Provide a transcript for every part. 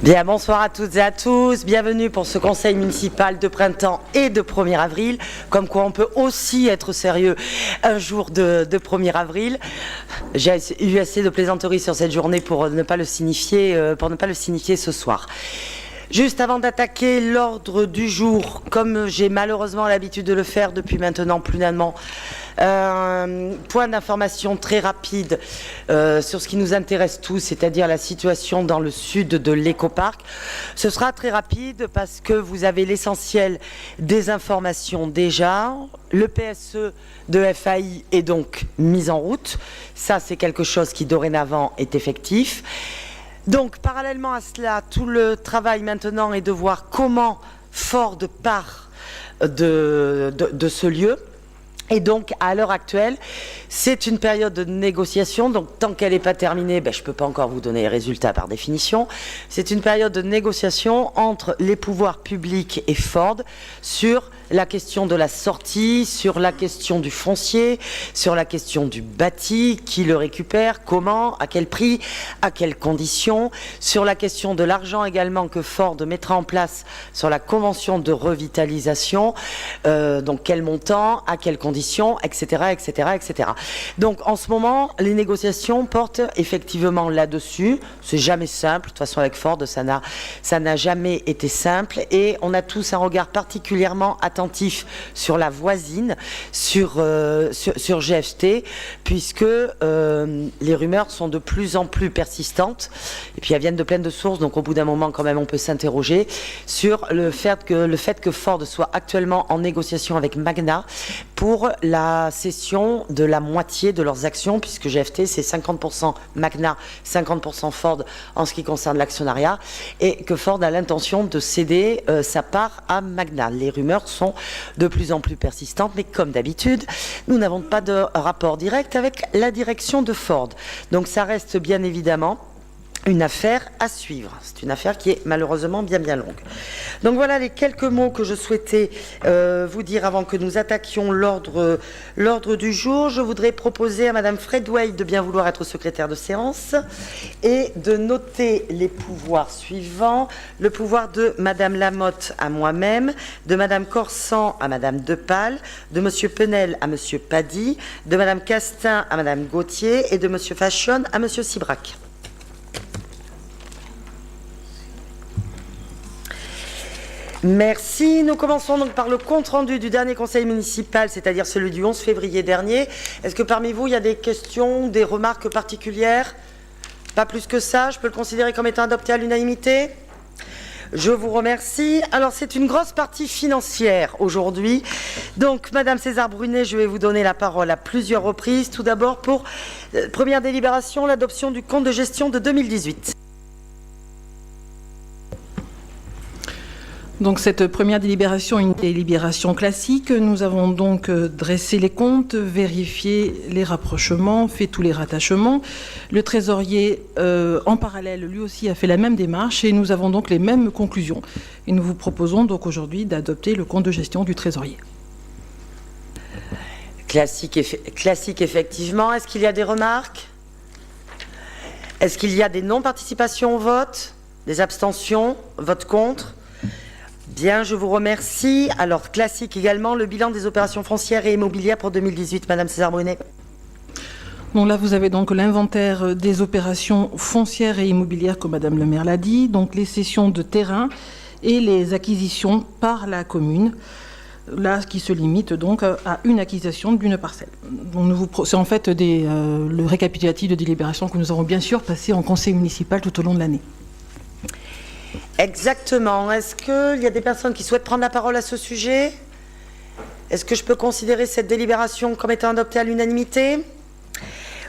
Bien, bonsoir à toutes et à tous. Bienvenue pour ce conseil municipal de printemps et de 1er avril. Comme quoi, on peut aussi être sérieux un jour de 1er avril. J'ai eu assez de plaisanteries sur cette journée pour ne pas le signifier ce soir. Juste avant d'attaquer l'ordre du jour, comme j'ai malheureusement l'habitude de le faire depuis maintenant plus d'un an, point d'information très rapide sur ce qui nous intéresse tous, c'est-à-dire la situation dans le sud de l'écoparc. Ce sera très rapide parce que vous avez l'essentiel des informations déjà. Le PSE de FAI est donc mis en route. Ça, c'est quelque chose qui dorénavant est effectif. Donc, parallèlement à cela, tout le travail maintenant est de voir comment Ford part de ce lieu. Et donc, à l'heure actuelle, c'est une période de négociation. Donc, tant qu'elle n'est pas terminée, je ne peux pas encore vous donner les résultats par définition. C'est une période de négociation entre les pouvoirs publics et Ford sur la question de la sortie, sur la question du foncier, sur la question du bâti, qui le récupère, comment, à quel prix, à quelles conditions, sur la question de l'argent également que Ford mettra en place sur la convention de revitalisation, donc quel montant, à quelles conditions, etc., etc., etc. Donc en ce moment, les négociations portent effectivement là-dessus. C'est jamais simple. De toute façon, avec Ford, ça n'a jamais été simple. Et on a tous un regard particulièrement attentif sur la voisine, sur GFT, puisque les rumeurs sont de plus en plus persistantes. Et puis elles viennent de plein de sources. Donc au bout d'un moment, quand même, on peut s'interroger sur le fait que Ford soit actuellement en négociation avec Magna pour la cession de la moitié de leurs actions, puisque GFT, c'est 50% Magna, 50% Ford en ce qui concerne l'actionnariat, et que Ford a l'intention de céder sa part à Magna. Les rumeurs sont de plus en plus persistantes, mais comme d'habitude, nous n'avons pas de rapport direct avec la direction de Ford. Donc ça reste bien évidemment une affaire à suivre. C'est une affaire qui est malheureusement bien longue. Donc voilà les quelques mots que je souhaitais vous dire avant que nous attaquions l'ordre du jour. Je voudrais proposer à Madame Fred Way de bien vouloir être secrétaire de séance et de noter les pouvoirs suivants. Le pouvoir de Madame Lamotte à moi-même, de Madame Corsan à Madame Depal, de Monsieur Penel à Monsieur Paddy, de Madame Castin à Madame Gauthier et de Monsieur Fachon à Monsieur Sibrac. Merci. Nous commençons donc par le compte-rendu du dernier conseil municipal, c'est-à-dire celui du 11 février dernier. Est-ce que parmi vous, il y a des questions, des remarques particulières? Pas plus que ça. Je peux le considérer comme étant adopté à l'unanimité? Je vous remercie. Alors, c'est une grosse partie financière aujourd'hui. Donc, Madame César Brunet, je vais vous donner la parole à plusieurs reprises. Tout d'abord, pour première délibération, l'adoption du compte de gestion de 2018. Donc cette première délibération est une délibération classique. Nous avons donc dressé les comptes, vérifié les rapprochements, fait tous les rattachements. Le trésorier, en parallèle, lui aussi a fait la même démarche et nous avons donc les mêmes conclusions. Et nous vous proposons donc aujourd'hui d'adopter le compte de gestion du trésorier. Classique effectivement. Est-ce qu'il y a des remarques? Est-ce qu'il y a des non-participations au vote? Des abstentions? Vote contre? Bien, je vous remercie. Alors, classique également, le bilan des opérations foncières et immobilières pour 2018. Madame César Brunet. Bon, là, vous avez donc l'inventaire des opérations foncières et immobilières, comme Madame le maire l'a dit, donc les cessions de terrain et les acquisitions par la commune, là, qui se limite donc à une acquisition d'une parcelle. C'est en fait le récapitulatif de délibération que nous avons bien sûr passé en conseil municipal tout au long de l'année. Exactement. Est-ce qu'il y a des personnes qui souhaitent prendre la parole à ce sujet? Est-ce que je peux considérer cette délibération comme étant adoptée à l'unanimité?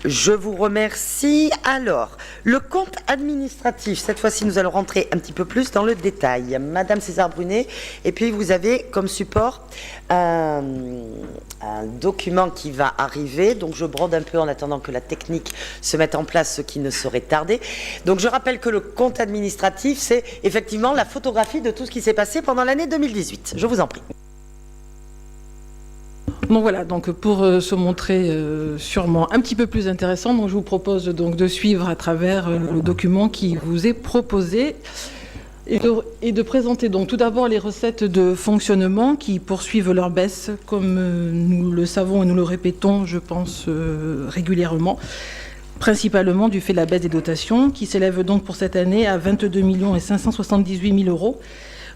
Je vous remercie. Alors, le compte administratif, cette fois-ci, nous allons rentrer un petit peu plus dans le détail. Madame César Brunet, et puis vous avez comme support un document qui va arriver. Donc, je brode un peu en attendant que la technique se mette en place, ce qui ne saurait tarder. Donc, je rappelle que le compte administratif, c'est effectivement la photographie de tout ce qui s'est passé pendant l'année 2018. Je vous en prie. Donc voilà, donc pour se montrer sûrement un petit peu plus intéressant, donc je vous propose donc de suivre à travers le document qui vous est proposé. et de présenter donc tout d'abord les recettes de fonctionnement qui poursuivent leur baisse, comme nous le savons et nous le répétons, je pense, régulièrement, principalement du fait de la baisse des dotations, qui s'élève donc pour cette année à 22 578 000 euros.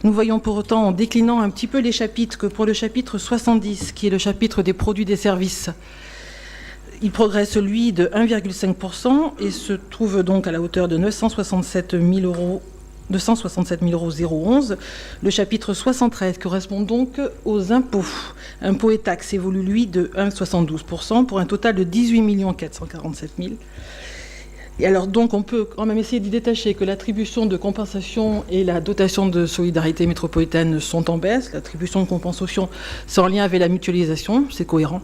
Nous voyons pour autant, en déclinant un petit peu les chapitres, que pour le chapitre 70, qui est le chapitre des produits et des services, il progresse, lui, de 1,5% et se trouve donc à la hauteur de 967 000 euros. 011. Le chapitre 73 correspond donc aux impôts. Impôts et taxes évolue, lui, de 1,72% pour un total de 18 447 000. Et alors, donc, on peut quand même essayer d'y détacher que l'attribution de compensation et la dotation de solidarité métropolitaine sont en baisse. L'attribution de compensation, c'est en lien avec la mutualisation, c'est cohérent.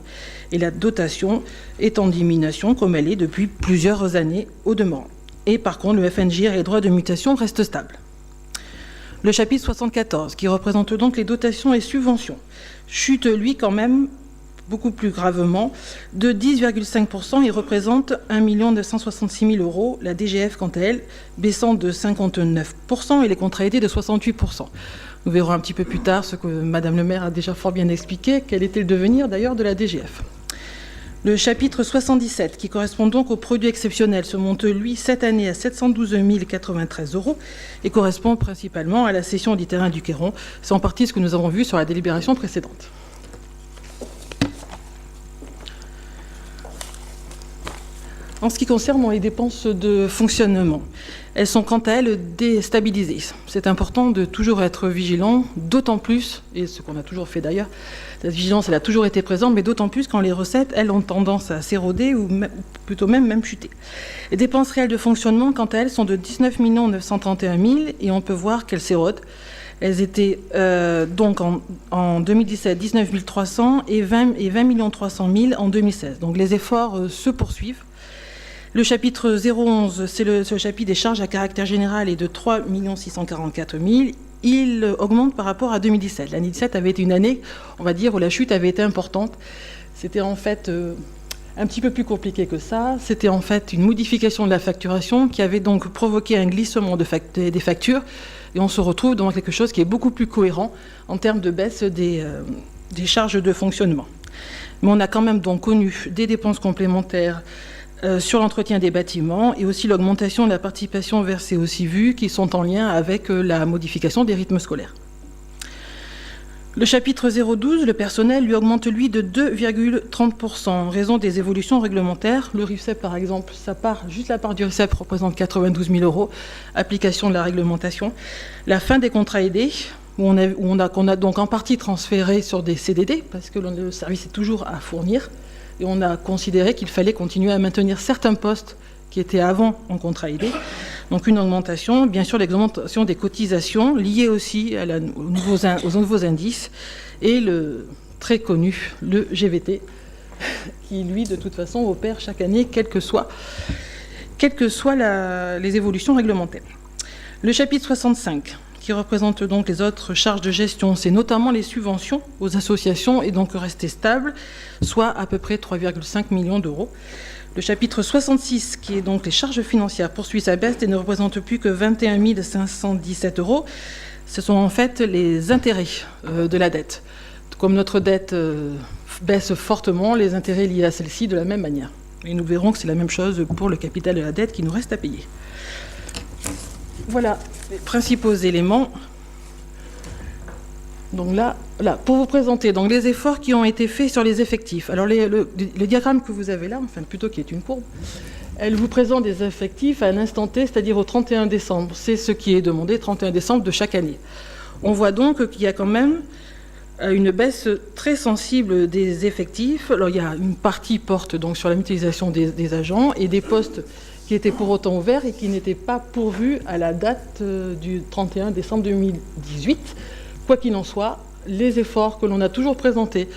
Et la dotation est en diminution, comme elle est depuis plusieurs années au demeurant. Et par contre, le FNGIR et les droits de mutation restent stables. Le chapitre 74, qui représente donc les dotations et subventions, chute, lui, quand même, beaucoup plus gravement, de 10,5% et représente 1 966 000 euros. La DGF, quant à elle, baissant de 59% et les contrats aidés de 68%. Nous verrons un petit peu plus tard ce que Madame le maire a déjà fort bien expliqué, quel était le devenir d'ailleurs de la DGF. Le chapitre 77, qui correspond donc aux produits exceptionnels, se monte, lui, cette année à 712 093 euros et correspond principalement à la cession du terrain du Queyron. C'est en partie ce que nous avons vu sur la délibération précédente. En ce qui concerne les dépenses de fonctionnement, elles sont quant à elles déstabilisées. C'est important de toujours être vigilant, d'autant plus, et ce qu'on a toujours fait d'ailleurs, cette vigilance elle a toujours été présente, mais d'autant plus quand les recettes, elles, ont tendance à s'éroder ou plutôt même chuter. Les dépenses réelles de fonctionnement, quant à elles, sont de 19 931 000 et on peut voir qu'elles s'érodent. Elles étaient donc en 2017 19 300 et 20 300 000 en 2016. Donc les efforts se poursuivent. Le chapitre 011, c'est le chapitre des charges à caractère général et de 3 644 000. Il augmente par rapport à 2017. L'année 2017 avait été une année, on va dire, où la chute avait été importante. C'était en fait un petit peu plus compliqué que ça. C'était en fait une modification de la facturation qui avait donc provoqué un glissement des factures. Et on se retrouve dans quelque chose qui est beaucoup plus cohérent en termes de baisse des charges de fonctionnement. Mais on a quand même donc connu des dépenses complémentaires sur l'entretien des bâtiments et aussi l'augmentation de la participation versée au CIVU qui sont en lien avec la modification des rythmes scolaires. Le chapitre 012, le personnel, lui augmente lui de 2,30% en raison des évolutions réglementaires. Le RIFSEP, par exemple, juste la part du RIFSEP représente 92 000 euros, application de la réglementation. La fin des contrats aidés, qu'on a donc en partie transféré sur des CDD, parce que le service est toujours à fournir. Et on a considéré qu'il fallait continuer à maintenir certains postes qui étaient avant en contrat aidé. Donc une augmentation, bien sûr l'augmentation des cotisations liées aussi aux nouveaux indices et le très connu, le GVT, qui lui de toute façon opère chaque année, quelles que soient les évolutions réglementaires. Le chapitre 65, qui représente donc les autres charges de gestion, c'est notamment les subventions aux associations et donc resté stable, soit à peu près 3,5 millions d'euros. Le chapitre 66, qui est donc les charges financières, poursuit sa baisse et ne représente plus que 21 517 euros. Ce sont en fait les intérêts de la dette. Comme notre dette baisse fortement, les intérêts liés à celle-ci de la même manière. Et nous verrons que c'est la même chose pour le capital de la dette qui nous reste à payer. Voilà les principaux éléments. Donc là, pour vous présenter donc, les efforts qui ont été faits sur les effectifs. Alors le diagramme que vous avez là, enfin plutôt qui est une courbe, elle vous présente des effectifs à un instant T, c'est-à-dire au 31 décembre. C'est ce qui est demandé, 31 décembre de chaque année. On voit donc qu'il y a quand même une baisse très sensible des effectifs. Alors il y a une partie porte donc sur la mutualisation des agents et des postes qui étaient pour autant ouverts et qui n'étaient pas pourvus à la date du 31 décembre 2018. Quoi qu'il en soit, les efforts que l'on a toujours présentés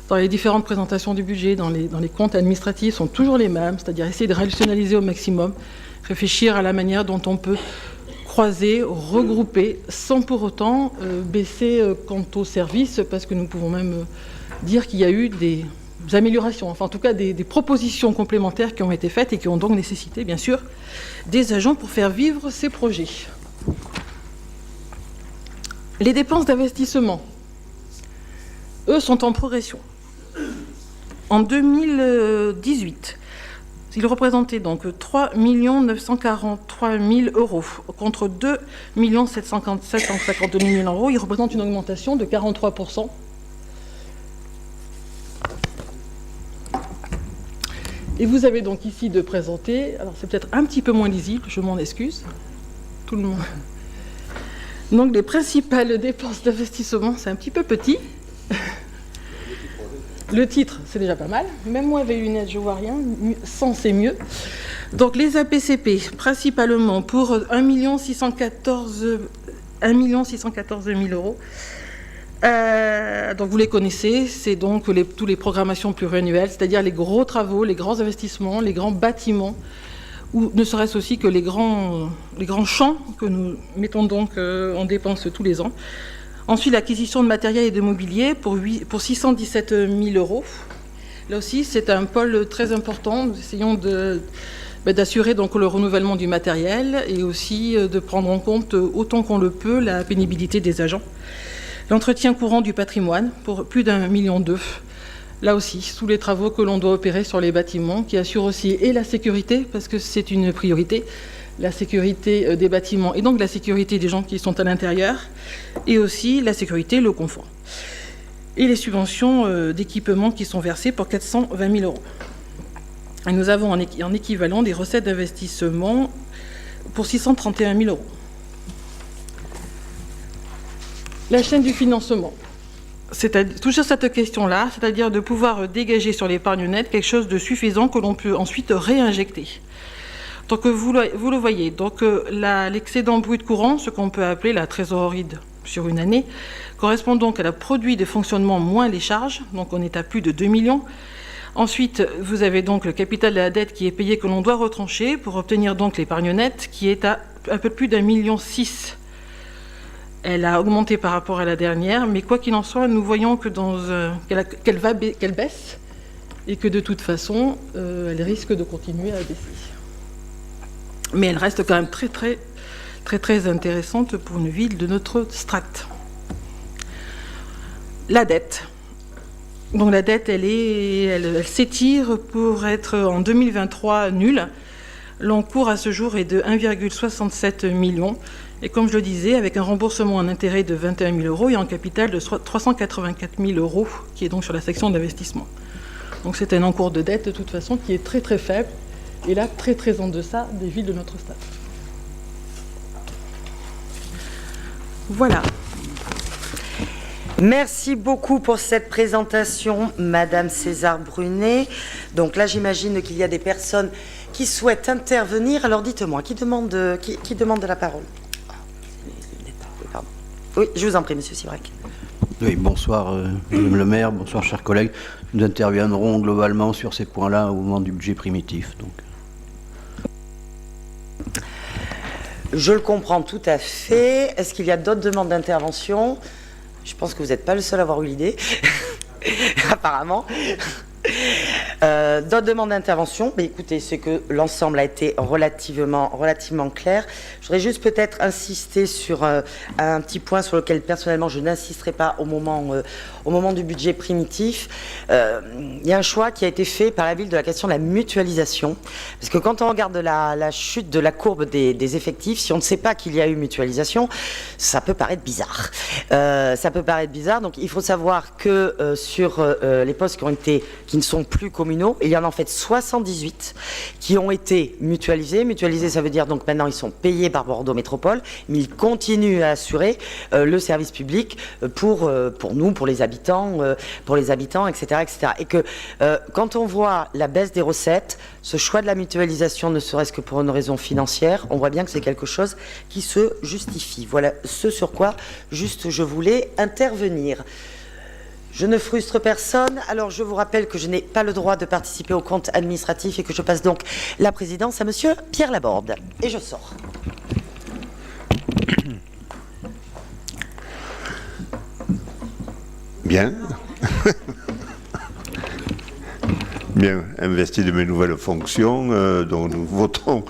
dans les différentes présentations du budget, dans les comptes administratifs, sont toujours les mêmes, c'est-à-dire essayer de rationaliser au maximum, réfléchir à la manière dont on peut croiser, regrouper, sans pour autant baisser quant au service, parce que nous pouvons même dire qu'il y a eu des améliorations, enfin en tout cas des propositions complémentaires qui ont été faites et qui ont donc nécessité, bien sûr, des agents pour faire vivre ces projets. Les dépenses d'investissement, eux, sont en progression. En 2018, ils représentaient donc 3 943 000 euros contre 2 752 000 euros. Ils représentent une augmentation de 43%. Et vous avez donc ici de présenter, alors c'est peut-être un petit peu moins lisible, je m'en excuse, tout le monde. Donc les principales dépenses d'investissement, c'est un petit peu petit. Le titre, c'est déjà pas mal. Même moi avec lunettes, je vois rien. Sans, c'est mieux. Donc les APCP, principalement pour 1 614 000 euros. Donc vous les connaissez, c'est donc tous les programmations pluriannuelles, c'est-à-dire les gros travaux, les grands investissements, les grands bâtiments, ou ne serait-ce aussi que les grands champs que nous mettons donc en dépense tous les ans. Ensuite, l'acquisition de matériel et de mobilier pour 617 000 euros. Là aussi, c'est un pôle très important. Nous essayons d'assurer donc le renouvellement du matériel et aussi de prendre en compte autant qu'on le peut la pénibilité des agents. L'entretien courant du patrimoine pour plus d'1,2 million. Là aussi, tous les travaux que l'on doit opérer sur les bâtiments qui assurent aussi et la sécurité, parce que c'est une priorité, la sécurité des bâtiments et donc la sécurité des gens qui sont à l'intérieur, et aussi la sécurité, le confort. Et les subventions d'équipement qui sont versées pour 420 000 euros. Et nous avons en équivalent des recettes d'investissement pour 631 000 euros. La chaîne du financement. C'est toujours cette question-là, c'est-à-dire de pouvoir dégager sur l'épargne nette quelque chose de suffisant que l'on peut ensuite réinjecter. Donc vous le voyez, donc l'excédent brut courant, ce qu'on peut appeler la trésorerie sur une année, correspond donc à la produit de fonctionnement moins les charges, donc on est à plus de 2 millions. Ensuite, vous avez donc le capital de la dette qui est payé que l'on doit retrancher pour obtenir donc l'épargne nette qui est à un peu plus d'1,6 million. Elle a augmenté par rapport à la dernière, mais quoi qu'il en soit, nous voyons que qu'elle baisse et que de toute façon, elle risque de continuer à baisser. Mais elle reste quand même très intéressante pour une ville de notre strate. La dette. Donc la dette, elle s'étire pour être en 2023 nulle. L'encours à ce jour est de 1,67 million. Et comme je le disais, avec un remboursement en intérêt de 21 000 euros et en capital de 384 000 euros, qui est donc sur la section d'investissement. Donc c'est un encours de dette de toute façon qui est très faible. Et là, très en deçà des villes de notre stade. Voilà. Merci beaucoup pour cette présentation, Madame César Brunet. Donc là, j'imagine qu'il y a des personnes qui souhaitent intervenir. Alors dites-moi, qui demande de la parole? Pardon. Oui, je vous en prie, Monsieur Sivrac. Oui, bonsoir, Madame le maire, bonsoir, chers collègues. Nous interviendrons globalement sur ces points-là au moment du budget primitif. Donc. Je le comprends tout à fait. Est-ce qu'il y a d'autres demandes d'intervention? Je pense que vous n'êtes pas le seul à avoir eu l'idée, apparemment. D'autres demandes d'intervention? Mais écoutez, c'est que l'ensemble a été relativement clair. Je voudrais juste peut-être insister sur un petit point sur lequel personnellement je n'insisterai pas au moment du budget primitif. Il y a un choix qui a été fait par la ville de la question de la mutualisation. Parce que quand on regarde la chute de la courbe des effectifs, si on ne sait pas qu'il y a eu mutualisation, ça peut paraître bizarre. Donc il faut savoir que sur les postes qui ne sont plus communaux, il y en a en fait 78 qui ont été mutualisés. Mutualisés, ça veut dire donc maintenant ils sont payés par Bordeaux Métropole, mais ils continuent à assurer le service public pour nous, pour les habitants, etc., etc. Et que quand on voit la baisse des recettes, ce choix de la mutualisation, ne serait-ce que pour une raison financière, on voit bien que c'est quelque chose qui se justifie. Voilà ce sur quoi juste je voulais intervenir. Je ne frustre personne, alors je vous rappelle que je n'ai pas le droit de participer au compte administratif et que je passe donc la présidence à Monsieur Pierre Laborde. Et je sors. Bien. Bien, investi de mes nouvelles fonctions, donc nous votons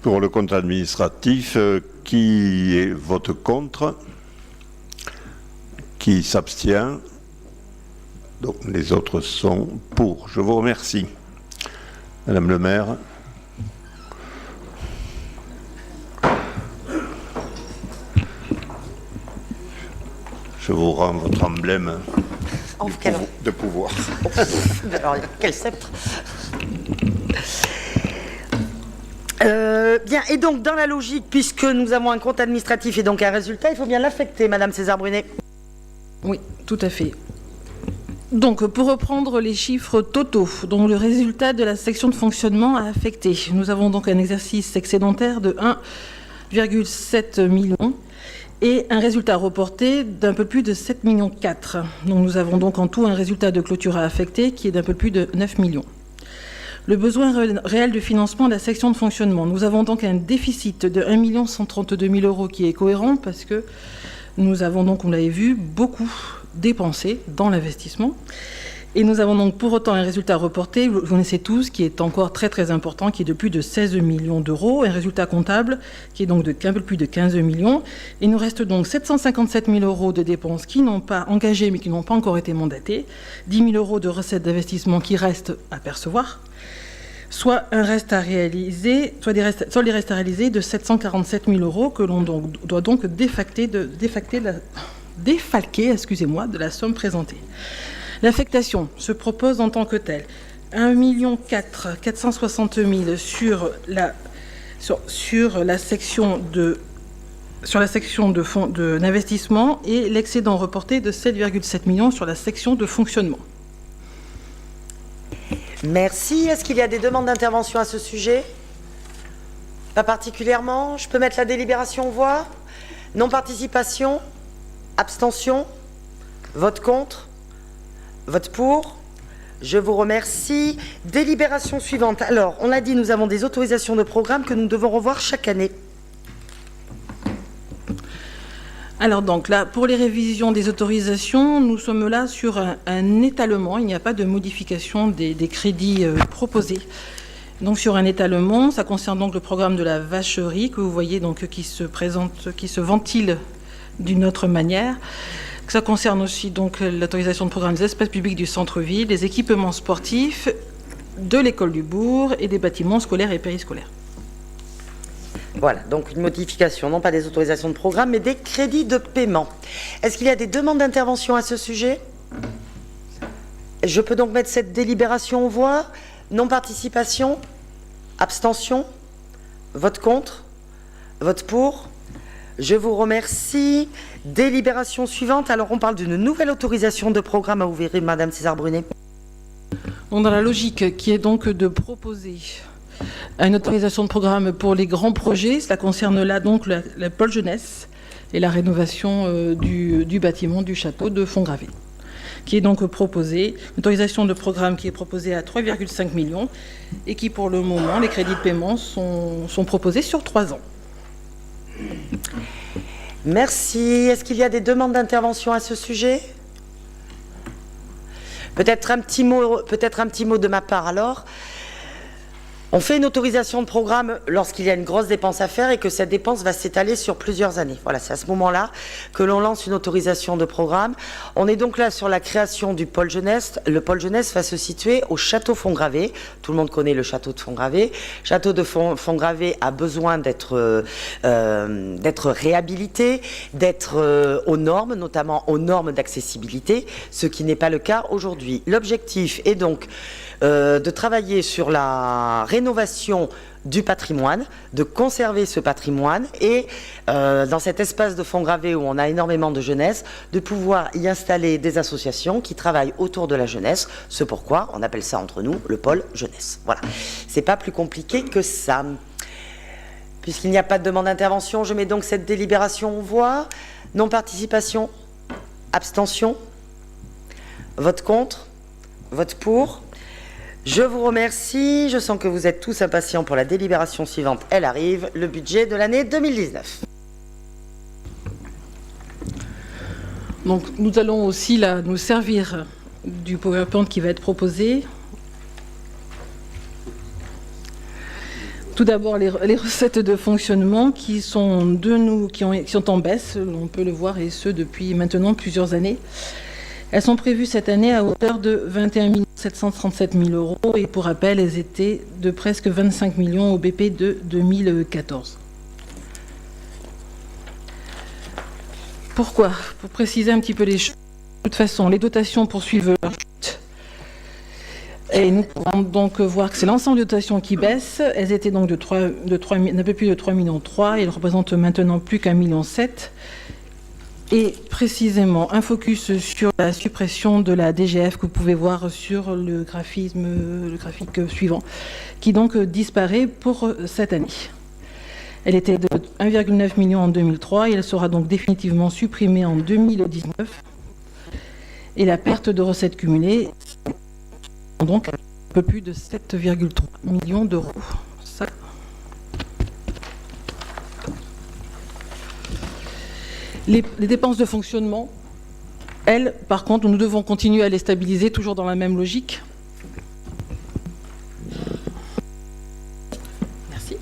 pour le compte administratif. Qui vote contre? Qui s'abstient? Donc les autres sont pour. Je vous remercie. Madame le maire. Je vous rends votre emblème Oh, quel... de pouvoir. Alors, quel sceptre. Bien, et donc dans la logique, puisque nous avons un compte administratif et donc un résultat, il faut bien l'affecter, Madame César-Brunet. Oui, tout à fait. Donc, pour reprendre les chiffres totaux, donc le résultat de la section de fonctionnement a affecté. Nous avons donc un exercice excédentaire de 1,7 million et un résultat reporté d'un peu plus de 7,4 millions. Donc, nous avons donc en tout un résultat de clôture à affecter qui est d'un peu plus de 9 millions. Le besoin réel de financement de la section de fonctionnement. Nous avons donc un déficit de 1 132 000 euros qui est cohérent parce que nous avons donc, on l'avait vu, beaucoup dépensé dans l'investissement. Et nous avons donc pour autant un résultat reporté, vous connaissez tous, qui est encore très très important, qui est de plus de 16 millions d'euros, un résultat comptable qui est donc de un peu plus de 15 millions. Il nous reste donc 757 000 euros de dépenses qui n'ont pas engagé mais qui n'ont pas encore été mandatées, 10 000 euros de recettes d'investissement qui restent à percevoir, soit un reste à réaliser, soit des restes à réaliser de 747 000 euros que l'on doit donc défalquer de la somme présentée. L'affectation se propose en tant que telle 1 460 000 sur la section d'investissement et l'excédent reporté de 7,7 millions sur la section de fonctionnement. Merci. Est-ce qu'il y a des demandes d'intervention à ce sujet? Pas particulièrement. Je peux mettre la délibération aux voix? Non-participation? Abstention? Vote contre? Vote pour? Je vous remercie. Délibération suivante. Alors, on l'a dit, nous avons des autorisations de programme que nous devons revoir chaque année. Alors donc là, pour les révisions des autorisations, nous sommes là sur un étalement. Il n'y a pas de modification des crédits proposés. Donc sur un étalement, ça concerne donc le programme de la vacherie que vous voyez donc qui se ventile d'une autre manière. Ça concerne aussi donc l'autorisation de programme des espaces publics du centre-ville, des équipements sportifs, de l'école du bourg et des bâtiments scolaires et périscolaires. Voilà, donc une modification, non pas des autorisations de programme, mais des crédits de paiement. Est-ce qu'il y a des demandes d'intervention à ce sujet? Je peux donc mettre cette délibération aux voix. Non-participation? Abstention? Vote contre? Vote pour? Je vous remercie. Délibération suivante. Alors, on parle d'une nouvelle autorisation de programme à ouvrir, Madame César-Brunet. Dans la logique qui est donc de proposer une autorisation de programme pour les grands projets, cela concerne là donc le pôle jeunesse et la rénovation du bâtiment du château de Fontgravé, qui est donc proposée, une autorisation de programme qui est proposée à 3,5 millions et qui pour le moment, les crédits de paiement sont proposés sur 3 ans. Merci. Est-ce qu'il y a des demandes d'intervention à ce sujet? Peut-être un petit mot de ma part alors. On fait une autorisation de programme lorsqu'il y a une grosse dépense à faire et que cette dépense va s'étaler sur plusieurs années. Voilà, c'est à ce moment-là que l'on lance une autorisation de programme. On est donc là sur la création du pôle jeunesse. Le pôle jeunesse va se situer au château Fontgravé. Tout le monde connaît le château de Fontgravé. Le château de Fontgravé a besoin d'être réhabilité, d'être aux normes, notamment aux normes d'accessibilité, ce qui n'est pas le cas aujourd'hui. L'objectif est donc de travailler sur la rénovation du patrimoine, de conserver ce patrimoine et dans cet espace de Fontgravé où on a énormément de jeunesse, de pouvoir y installer des associations qui travaillent autour de la jeunesse, ce pourquoi on appelle ça entre nous le pôle jeunesse. Voilà, c'est pas plus compliqué que ça. Puisqu'il n'y a pas de demande d'intervention, je mets donc cette délibération aux voix. Non-participation? Abstention? Vote contre? Vote pour? Je vous remercie. Je sens que vous êtes tous impatients pour la délibération suivante. Elle arrive, le budget de l'année 2019. Donc nous allons aussi là nous servir du PowerPoint qui va être proposé. Tout d'abord, les recettes de fonctionnement qui sont en baisse, on peut le voir, et ce depuis maintenant plusieurs années. Elles sont prévues cette année à hauteur de 21 737 000 euros, et pour rappel, elles étaient de presque 25 millions au BP de 2014. Pourquoi ? Pour préciser un petit peu les choses. De toute façon, les dotations poursuivent leur chute. Et nous pouvons donc voir que c'est l'ensemble des dotations qui baissent. Elles étaient donc d'un peu plus de 3,3 millions et elles représentent maintenant plus qu'1,7 million. Et précisément, un focus sur la suppression de la DGF que vous pouvez voir sur le graphique suivant, qui donc disparaît pour cette année. Elle était de 1,9 million en 2003 et elle sera donc définitivement supprimée en 2019. Et la perte de recettes cumulées, donc un peu plus de 7,3 millions d'euros. Ça. Les dépenses de fonctionnement, elles, par contre, nous devons continuer à les stabiliser, toujours dans la même logique. Merci.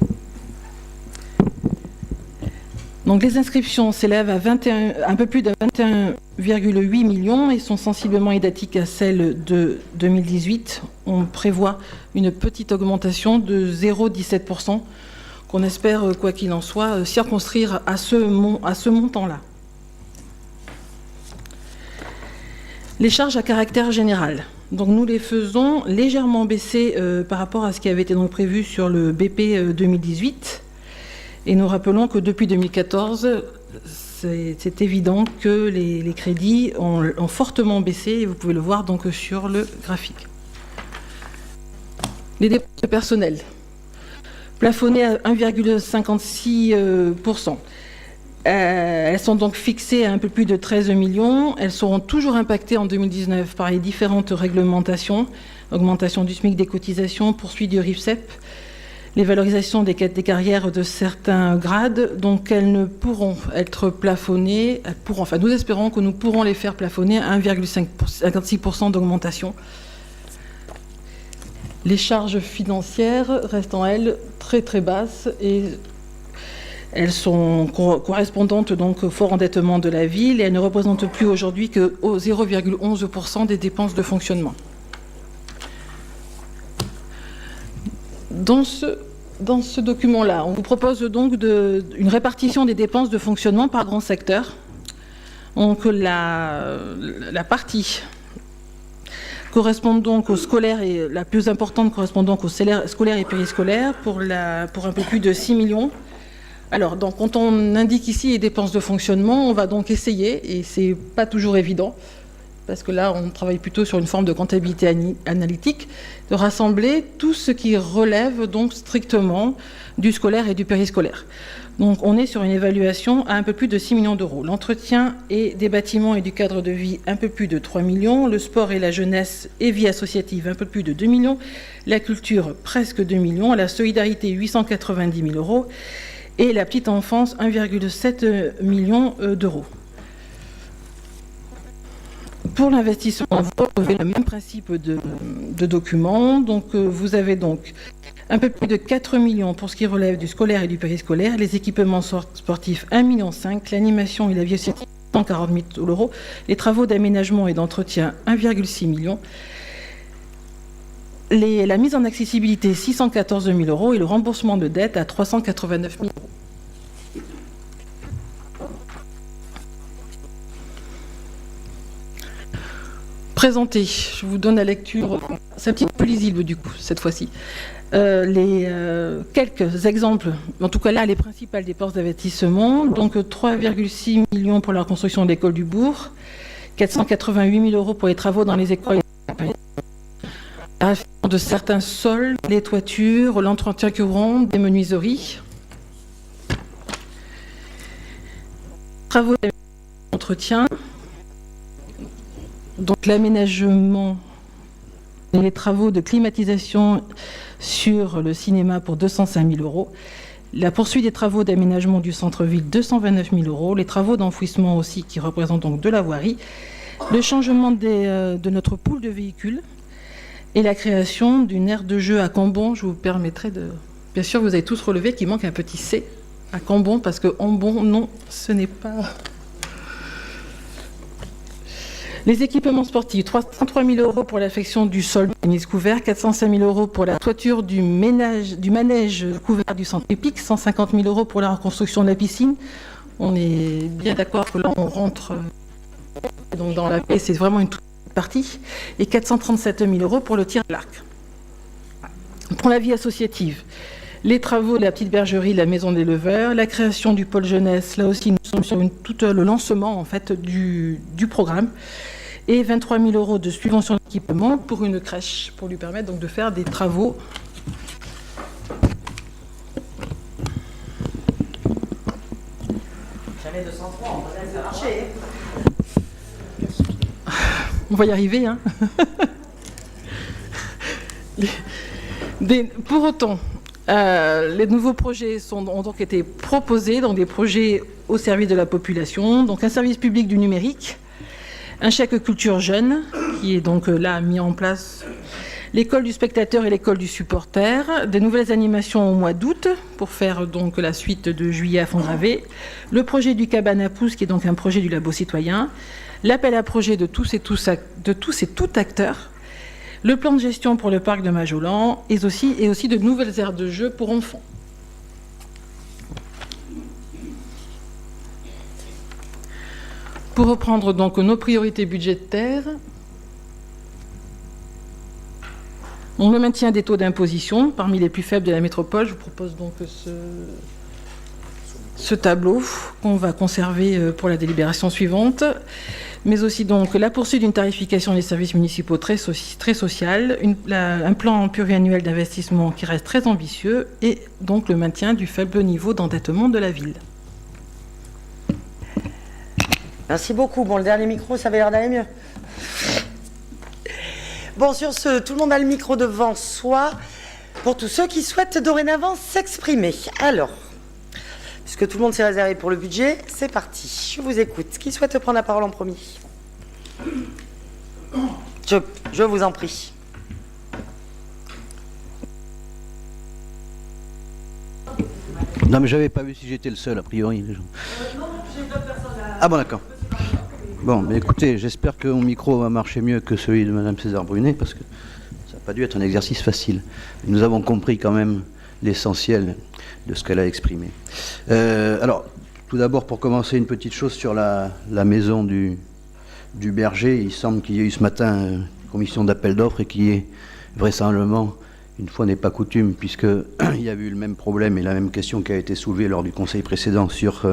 Donc les inscriptions s'élèvent à un peu plus de 21,8 millions et sont sensiblement identiques à celles de 2018. On prévoit une petite augmentation de 0,17% qu'on espère, quoi qu'il en soit, circonscrire à ce montant-là. Les charges à caractère général. Donc nous les faisons légèrement baisser par rapport à ce qui avait été donc prévu sur le BP 2018. Et nous rappelons que depuis 2014, c'est évident que les crédits ont fortement baissé, et vous pouvez le voir donc sur le graphique. Les dépenses de personnel, plafonnées à 1,56%. Elles sont donc fixées à un peu plus de 13 millions. Elles seront toujours impactées en 2019 par les différentes réglementations, augmentation du SMIC, des cotisations, poursuite du RIFSEP, les valorisations des carrières de certains grades, donc elles ne pourront être plafonnées, nous espérons que nous pourrons les faire plafonner à 1,56% d'augmentation. Les charges financières restant, elles, très très basses et elles sont correspondantes donc au fort endettement de la ville et elles ne représentent plus aujourd'hui que 0,11% des dépenses de fonctionnement. Dans ce document-là, on vous propose donc une répartition des dépenses de fonctionnement par grand secteur. Donc la partie correspond donc au scolaire et la plus importante correspond donc au scolaire et périscolaire pour un peu plus de 6 millions. Alors, donc, quand on indique ici les dépenses de fonctionnement, on va donc essayer, et c'est pas toujours évident, parce que là, on travaille plutôt sur une forme de comptabilité analytique, de rassembler tout ce qui relève donc strictement du scolaire et du périscolaire. Donc, on est sur une évaluation à un peu plus de 6 millions d'euros. L'entretien et des bâtiments et du cadre de vie, un peu plus de 3 millions. Le sport et la jeunesse et vie associative, un peu plus de 2 millions. La culture, presque 2 millions. La solidarité, 890 000 euros. Et la petite enfance, 1,7 million d'euros. Pour l'investissement, vous retrouvez le même principe de document. Donc, vous avez donc un peu plus de 4 millions pour ce qui relève du scolaire et du périscolaire, les équipements sportifs 1,5 million, l'animation et la vie associative 140 000 euros, les travaux d'aménagement et d'entretien 1,6 million, la mise en accessibilité 614 000 euros et le remboursement de dette à 389 000 euros. Présenté, je vous donne la lecture, c'est un petit peu lisible du coup, cette fois-ci. Quelques exemples, en tout cas là, les principales dépenses d'investissement, donc 3,6 millions pour la construction de l'école du Bourg, 488 000 euros pour les travaux dans les écoles, de certains sols, les toitures, l'entretien courant, des menuiseries, travaux d'entretien, donc l'aménagement et les travaux de climatisation sur le cinéma pour 205 000 euros, la poursuite des travaux d'aménagement du centre-ville 229 000 euros, les travaux d'enfouissement aussi qui représentent donc de la voirie, le changement de notre pool de véhicules et la création d'une aire de jeu à Cambon. Je vous permettrai de Bien sûr, vous avez tous relevé qu'il manque un petit C à Cambon, parce que Ambon, non, ce n'est pas... Les équipements sportifs, 303 000 € pour l'affection du sol du tennis couvert, 405 000 € pour la toiture du manège couvert du centre épique, 150 000 € pour la reconstruction de la piscine. On est bien d'accord que là, on rentre donc dans la paix, c'est vraiment une toute petite partie. Et 437 000 € pour le tir à l'arc. Pour la vie associative, les travaux de la petite bergerie de la maison des leveurs, la création du pôle jeunesse, là aussi nous sommes sur tout le lancement en fait du programme, et 23 000 € de subvention d'équipement pour une crèche, pour lui permettre donc de faire des travaux. Jamais 203, ça va marcher. On va y arriver, hein. Pour autant, les nouveaux projets ont donc été proposés, donc des projets au service de la population, donc un service public du numérique, un chèque culture jeune, qui est donc là mis en place, l'école du spectateur et l'école du supporter, des nouvelles animations au mois d'août, pour faire donc la suite de juillet à Fongravé, le projet du cabane à pouces, qui est donc un projet du labo citoyen, l'appel à projet de tous et tout acteurs, le plan de gestion pour le parc de Majolan et aussi de nouvelles aires de jeu pour enfants. Pour reprendre donc nos priorités budgétaires, on le maintien des taux d'imposition parmi les plus faibles de la métropole. Je vous propose donc ce tableau qu'on va conserver pour la délibération suivante, mais aussi donc la poursuite d'une tarification des services municipaux très sociale, un plan pluriannuel d'investissement qui reste très ambitieux et donc le maintien du faible niveau d'endettement de la ville. Merci beaucoup. Bon, le dernier micro, ça avait l'air d'aller mieux. Bon, sur ce, tout le monde a le micro devant soi pour tous ceux qui souhaitent dorénavant s'exprimer. Alors, puisque tout le monde s'est réservé pour le budget, c'est parti. Je vous écoute. Qui souhaite prendre la parole en premier ? Je vous en prie. Non, mais j'avais pas vu si j'étais le seul, a priori. Les gens. Ah bon, d'accord. Bon, mais écoutez, j'espère que mon micro va marcher mieux que celui de Madame César Brunet, parce que ça n'a pas dû être un exercice facile. Nous avons compris quand même l'essentiel de ce qu'elle a exprimé. Alors, tout d'abord, pour commencer, une petite chose sur la maison du berger. Il semble qu'il y ait eu ce matin une commission d'appel d'offres et qu'il y ait vraisemblablement, une fois n'est pas coutume, puisqu'il y a eu le même problème et la même question qui a été soulevée lors du conseil précédent sur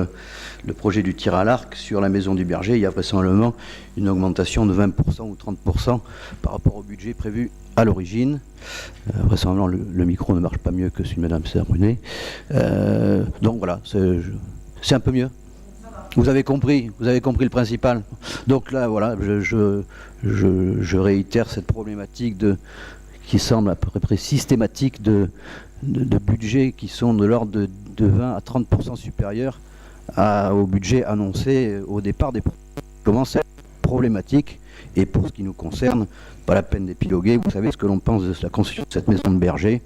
le projet du tir à l'arc, sur la maison du berger, il y a vraisemblablement une augmentation de 20% ou 30% par rapport au budget prévu à l'origine. Vraisemblablement, le micro ne marche pas mieux que celui de Mme César Brunet. Donc voilà, c'est un peu mieux. Vous avez compris le principal. Donc là, voilà, je réitère cette problématique qui semble à peu près systématique de budgets qui sont de l'ordre de 20 à 30% supérieurs au budget annoncé au départ des commence à être problématique. Et pour ce qui nous concerne, pas la peine d'épiloguer, vous savez ce que l'on pense de la construction de cette maison de berger.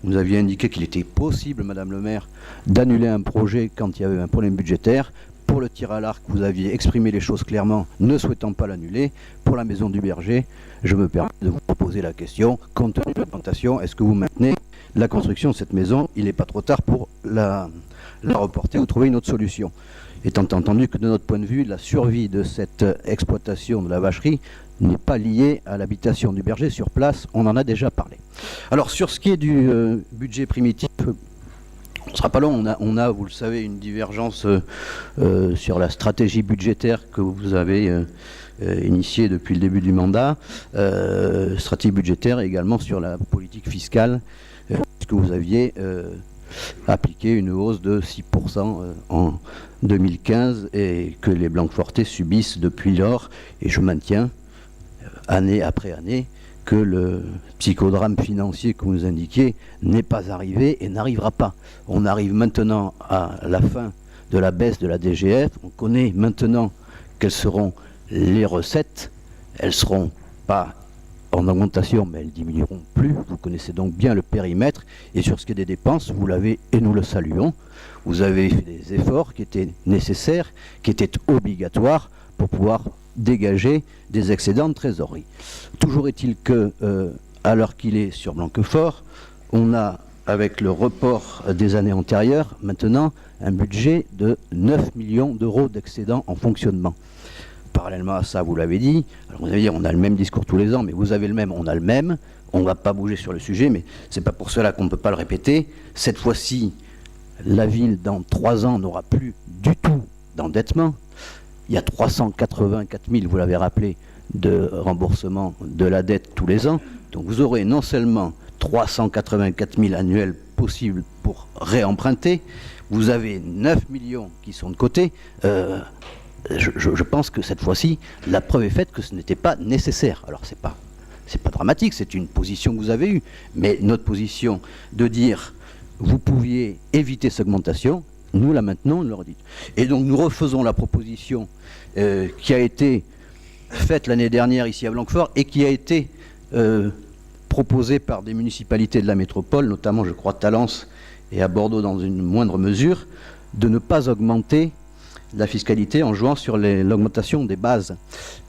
Vous aviez indiqué qu'il était possible, Madame le maire, d'annuler un projet quand il y avait un problème budgétaire. Pour le tir à l'arc, vous aviez exprimé les choses clairement, ne souhaitant pas l'annuler. Pour la maison du berger, je me permets de vous poser la question, compte tenu de l'augmentation, est-ce que vous maintenez la construction de cette maison? Il n'est pas trop tard pour la reporter ou trouver une autre solution. Étant entendu que de notre point de vue, la survie de cette exploitation de la vacherie n'est pas liée à l'habitation du berger sur place, on en a déjà parlé. Alors sur ce qui est du budget primitif, on ne sera pas long, on a, vous le savez, une divergence sur la stratégie budgétaire que vous avez initiée depuis le début du mandat, stratégie budgétaire et également sur la politique fiscale, puisque vous aviez appliqué une hausse de 6% en 2015 et que les Blanquefortais subissent depuis lors, et je maintiens, année après année, que le psychodrame financier que vous nous indiquiez n'est pas arrivé et n'arrivera pas. On arrive maintenant à la fin de la baisse de la DGF, on connaît maintenant quelles seront les recettes, elles ne seront pas en augmentation, mais elles diminueront plus. Vous connaissez donc bien le périmètre. Et sur ce qui est des dépenses, vous l'avez, et nous le saluons, vous avez fait des efforts qui étaient nécessaires, qui étaient obligatoires pour pouvoir dégager des excédents de trésorerie. Toujours est-il que, à l'heure qu'il est sur Blanquefort, on a, avec le report des années antérieures, maintenant un budget de 9 millions d'euros d'excédent en fonctionnement. Parallèlement à ça, vous l'avez dit, alors vous allez dire, on a le même discours tous les ans, mais vous avez le même, on a le même, on ne va pas bouger sur le sujet, mais c'est pas pour cela qu'on ne peut pas le répéter. Cette fois-ci, la ville, dans 3 ans, n'aura plus du tout d'endettement. Il y a 384 000, vous l'avez rappelé, de remboursement de la dette tous les ans. Donc vous aurez non seulement 384 000 annuels possibles pour réemprunter, vous avez 9 millions qui sont de côté. Je pense que cette fois-ci, la preuve est faite que ce n'était pas nécessaire. Alors c'est pas dramatique, c'est une position que vous avez eue. Mais notre position de dire, vous pouviez éviter cette augmentation, nous la maintenons, on le redit. Et donc nous refaisons la proposition qui a été faite l'année dernière ici à Blanquefort et qui a été proposée par des municipalités de la métropole, notamment je crois Talence et à Bordeaux dans une moindre mesure, de ne pas augmenter la fiscalité en jouant sur l'augmentation des bases.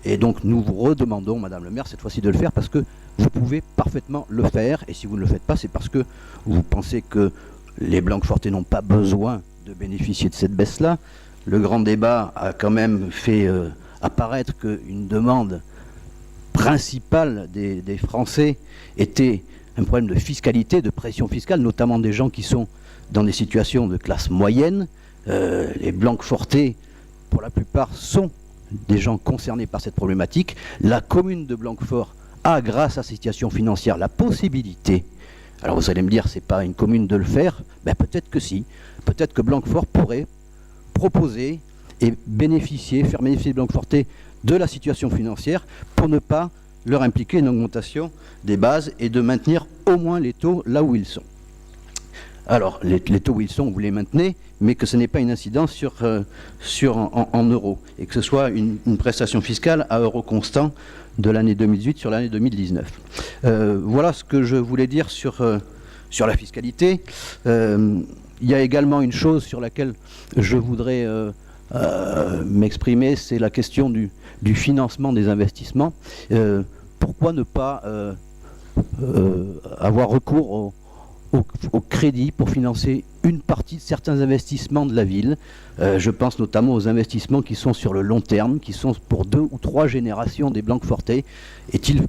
Et donc nous vous redemandons, Madame le maire, cette fois-ci de le faire parce que vous pouvez parfaitement le faire. Et si vous ne le faites pas, c'est parce que vous pensez que les Blanquefortais n'ont pas besoin de bénéficier de cette baisse-là. Le grand débat a quand même fait apparaître qu'une demande principale des Français était un problème de fiscalité, de pression fiscale, notamment des gens qui sont dans des situations de classe moyenne. Les Blanquefortais, pour la plupart, sont des gens concernés par cette problématique. La commune de Blanquefort a, grâce à sa situation financière, la possibilité, alors vous allez me dire, c'est pas une commune de le faire, ben peut-être que si, peut-être que Blanquefort pourrait proposer et faire bénéficier les Blanquefortais de la situation financière pour ne pas leur impliquer une augmentation des bases et de maintenir au moins les taux là où ils sont. Alors, les taux où ils sont, vous les maintenez, mais que ce n'est pas une incidence en euros, et que ce soit une prestation fiscale à euros constants de l'année 2018 sur l'année 2019. Voilà ce que je voulais dire sur la fiscalité. Il y a également une chose sur laquelle je voudrais m'exprimer, c'est la question du financement des investissements. Pourquoi ne pas avoir recours au crédit pour financer une partie de certains investissements de la ville. Je pense notamment aux investissements qui sont sur le long terme, qui sont pour 2 ou 3 générations des Blanquefortais. Est-il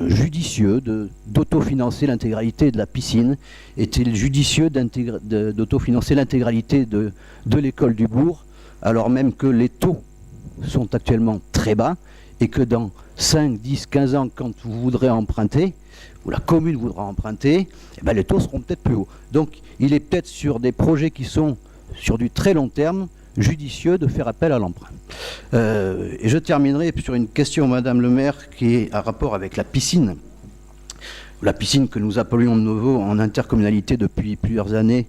judicieux d'autofinancer l'intégralité de la piscine? Est-il judicieux d'autofinancer l'intégralité de l'école du bourg, alors même que les taux sont actuellement très bas et que dans 5, 10, 15 ans, quand vous voudrez emprunter, ou la commune voudra emprunter, eh ben les taux seront peut-être plus hauts. Donc il est peut-être sur des projets qui sont sur du très long terme judicieux de faire appel à l'emprunt. Et je terminerai sur une question, Madame le maire, qui est à rapport avec la piscine. La piscine que nous appelions de nouveau en intercommunalité depuis plusieurs années,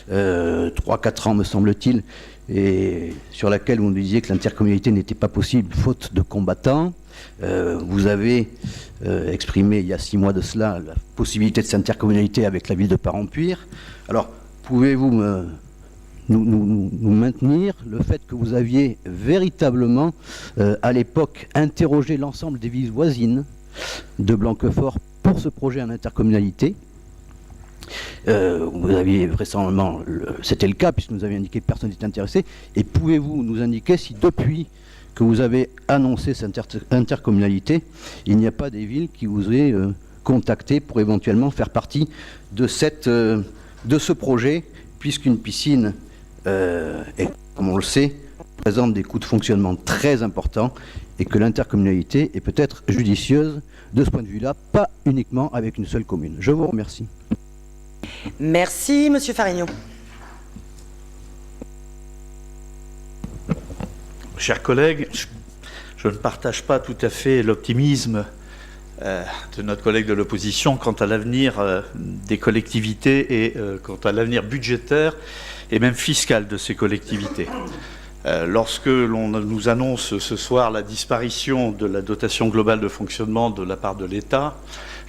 3-4 ans me semble-t-il, et sur laquelle vous nous disiez que l'intercommunalité n'était pas possible faute de combattants. Vous avez exprimé il y a 6 mois de cela la possibilité de cette intercommunalité avec la ville de Parempuire. Alors, pouvez-vous nous maintenir le fait que vous aviez véritablement, à l'époque, interrogé l'ensemble des villes voisines de Blanquefort pour ce projet en intercommunalité? Vous aviez vraisemblablement, c'était le cas puisque nous aviez indiqué que personne n'était intéressé. Et pouvez-vous nous indiquer si depuis que vous avez annoncé cette intercommunalité, il n'y a pas des villes qui vous aient contacté pour éventuellement faire partie de ce projet, puisqu'une piscine, comme on le sait, présente des coûts de fonctionnement très importants et que l'intercommunalité est peut-être judicieuse de ce point de vue-là, pas uniquement avec une seule commune. Je vous remercie. Merci, Monsieur Farignon. Chers collègues, je ne partage pas tout à fait l'optimisme de notre collègue de l'opposition quant à l'avenir des collectivités et quant à l'avenir budgétaire et même fiscal de ces collectivités. Lorsque l'on nous annonce ce soir la disparition de la dotation globale de fonctionnement de la part de l'État,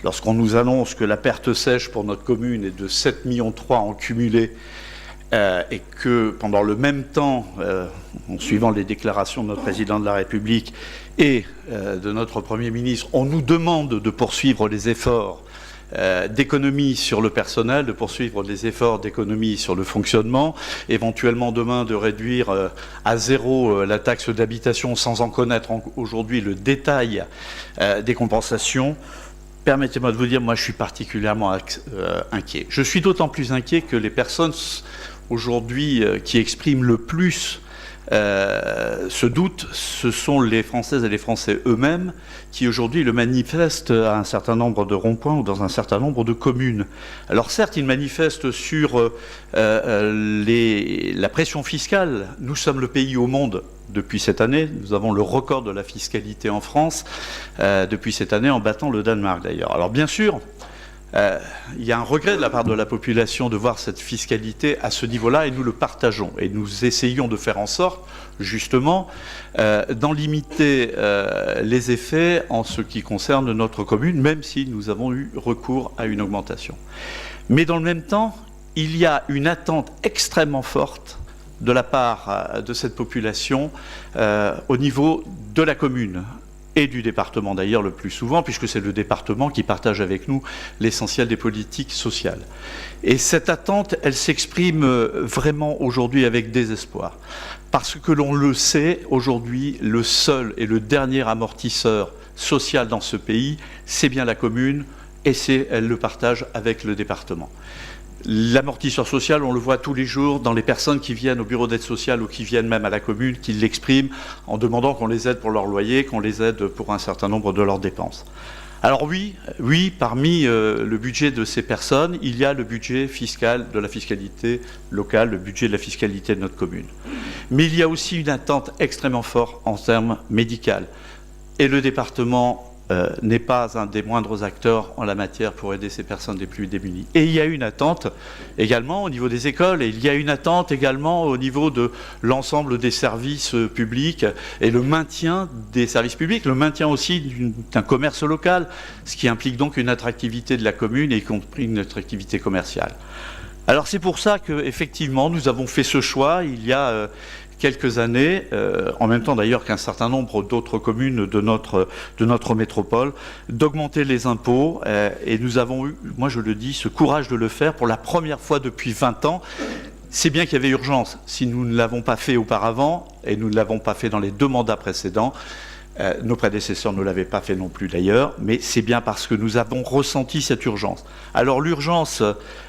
lorsqu'on nous annonce que la perte sèche pour notre commune est de 7,3 millions en cumulé, et que pendant le même temps, en suivant les déclarations de notre président de la République et de notre Premier ministre, on nous demande de poursuivre les efforts d'économie sur le personnel, de poursuivre les efforts d'économie sur le fonctionnement, éventuellement demain de réduire à zéro la taxe d'habitation sans en connaître aujourd'hui le détail des compensations. Permettez-moi de vous dire, moi je suis particulièrement inquiet. Je suis d'autant plus inquiet que les personnes aujourd'hui qui expriment le plus ce doute, ce sont les Françaises et les Français eux-mêmes qui aujourd'hui le manifestent à un certain nombre de ronds-points ou dans un certain nombre de communes. Alors certes, ils manifestent sur la pression fiscale. Nous sommes le pays au monde depuis cette année. Nous avons le record de la fiscalité en France depuis cette année, en battant le Danemark d'ailleurs. Alors bien sûr, il y a un regret de la part de la population de voir cette fiscalité à ce niveau-là, et nous le partageons. Et nous essayons de faire en sorte, justement, d'en limiter les effets en ce qui concerne notre commune, même si nous avons eu recours à une augmentation. Mais dans le même temps, il y a une attente extrêmement forte de la part de cette population au niveau de la commune. Et du département d'ailleurs le plus souvent, puisque c'est le département qui partage avec nous l'essentiel des politiques sociales. Et cette attente, elle s'exprime vraiment aujourd'hui avec désespoir. Parce que l'on le sait, aujourd'hui, le seul et le dernier amortisseur social dans ce pays, c'est bien la commune, et elle le partage avec le département. L'amortisseur social, on le voit tous les jours dans les personnes qui viennent au bureau d'aide sociale ou qui viennent même à la commune, qui l'expriment en demandant qu'on les aide pour leur loyer, qu'on les aide pour un certain nombre de leurs dépenses. Alors oui, parmi le budget de ces personnes, il y a le budget fiscal de la fiscalité locale, le budget de la fiscalité de notre commune. Mais il y a aussi une attente extrêmement forte en termes médicaux. Et le département n'est pas un des moindres acteurs en la matière pour aider ces personnes les plus démunies. Et il y a une attente également au niveau des écoles, et il y a une attente également au niveau de l'ensemble des services publics et le maintien des services publics, le maintien aussi d'un commerce local, ce qui implique donc une attractivité de la commune et y compris une attractivité commerciale. Alors c'est pour ça qu'effectivement nous avons fait ce choix il y a quelques années, en même temps d'ailleurs qu'un certain nombre d'autres communes de notre métropole, d'augmenter les impôts. Et nous avons eu, moi je le dis, ce courage de le faire pour la première fois depuis 20 ans. C'est bien qu'il y avait urgence. Si nous ne l'avons pas fait auparavant, et nous ne l'avons pas fait dans les 2 mandats précédents, nos prédécesseurs ne l'avaient pas fait non plus d'ailleurs, mais c'est bien parce que nous avons ressenti cette urgence. Alors l'urgence,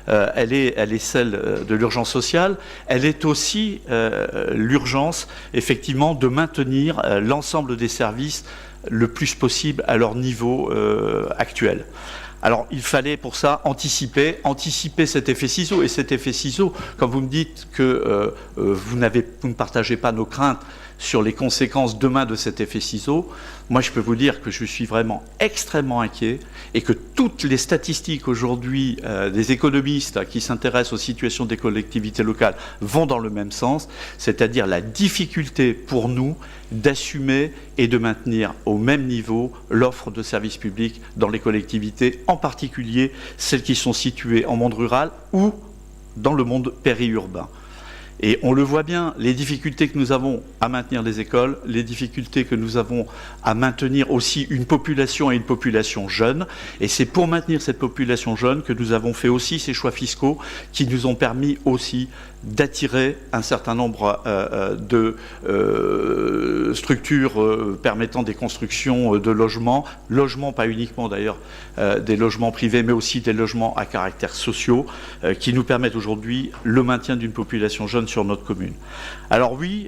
elle est celle de l'urgence sociale, elle est aussi l'urgence effectivement de maintenir l'ensemble des services le plus possible à leur niveau actuel. Alors, il fallait pour ça anticiper cet effet ciseau. Et cet effet ciseau, quand vous me dites que vous ne partagez pas nos craintes sur les conséquences demain de cet effet ciseau, moi je peux vous dire que je suis vraiment extrêmement inquiet et que toutes les statistiques aujourd'hui des économistes qui s'intéressent aux situations des collectivités locales vont dans le même sens, c'est-à-dire la difficulté pour nous d'assumer et de maintenir au même niveau l'offre de services publics dans les collectivités, en particulier celles qui sont situées en monde rural ou dans le monde périurbain. Et on le voit bien, les difficultés que nous avons à maintenir les écoles, les difficultés que nous avons à maintenir aussi une population et une population jeune. Et c'est pour maintenir cette population jeune que nous avons fait aussi ces choix fiscaux qui nous ont permis aussi d'attirer un certain nombre de structures permettant des constructions de logements, pas uniquement d'ailleurs des logements privés, mais aussi des logements à caractère sociaux, qui nous permettent aujourd'hui le maintien d'une population jeune sur notre commune. Alors oui,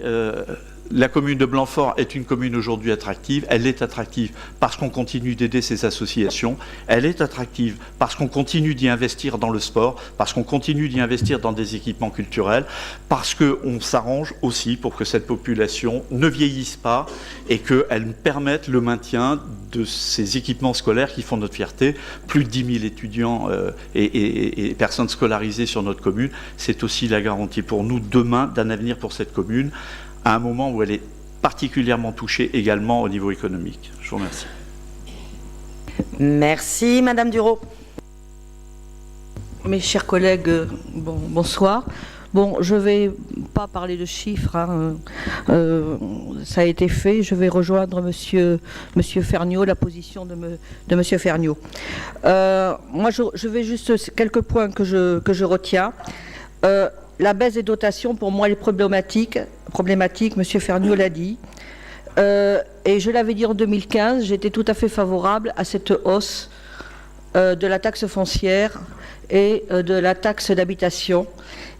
la commune de Blanfort est une commune aujourd'hui attractive. Elle est attractive parce qu'on continue d'aider ces associations. Elle est attractive parce qu'on continue d'y investir dans le sport, parce qu'on continue d'y investir dans des équipements culturels, parce qu'on s'arrange aussi pour que cette population ne vieillisse pas et qu'elle permette le maintien de ces équipements scolaires qui font notre fierté. Plus de 10 000 étudiants et personnes scolarisées sur notre commune. C'est aussi la garantie pour nous demain d'un avenir pour cette commune, à un moment où elle est particulièrement touchée également au niveau économique. Je vous remercie. Merci, Madame Duro. Mes chers collègues, bonsoir. Bon, je ne vais pas parler de chiffres, hein. Ça a été fait. Je vais rejoindre Monsieur Ferniaud, la position de Monsieur Ferniaud. Moi, je vais juste quelques points que je retiens. La baisse des dotations, pour moi, elle est problématique. Monsieur Ferniaud l'a dit. Et je l'avais dit en 2015, j'étais tout à fait favorable à cette hausse de la taxe foncière et de la taxe d'habitation.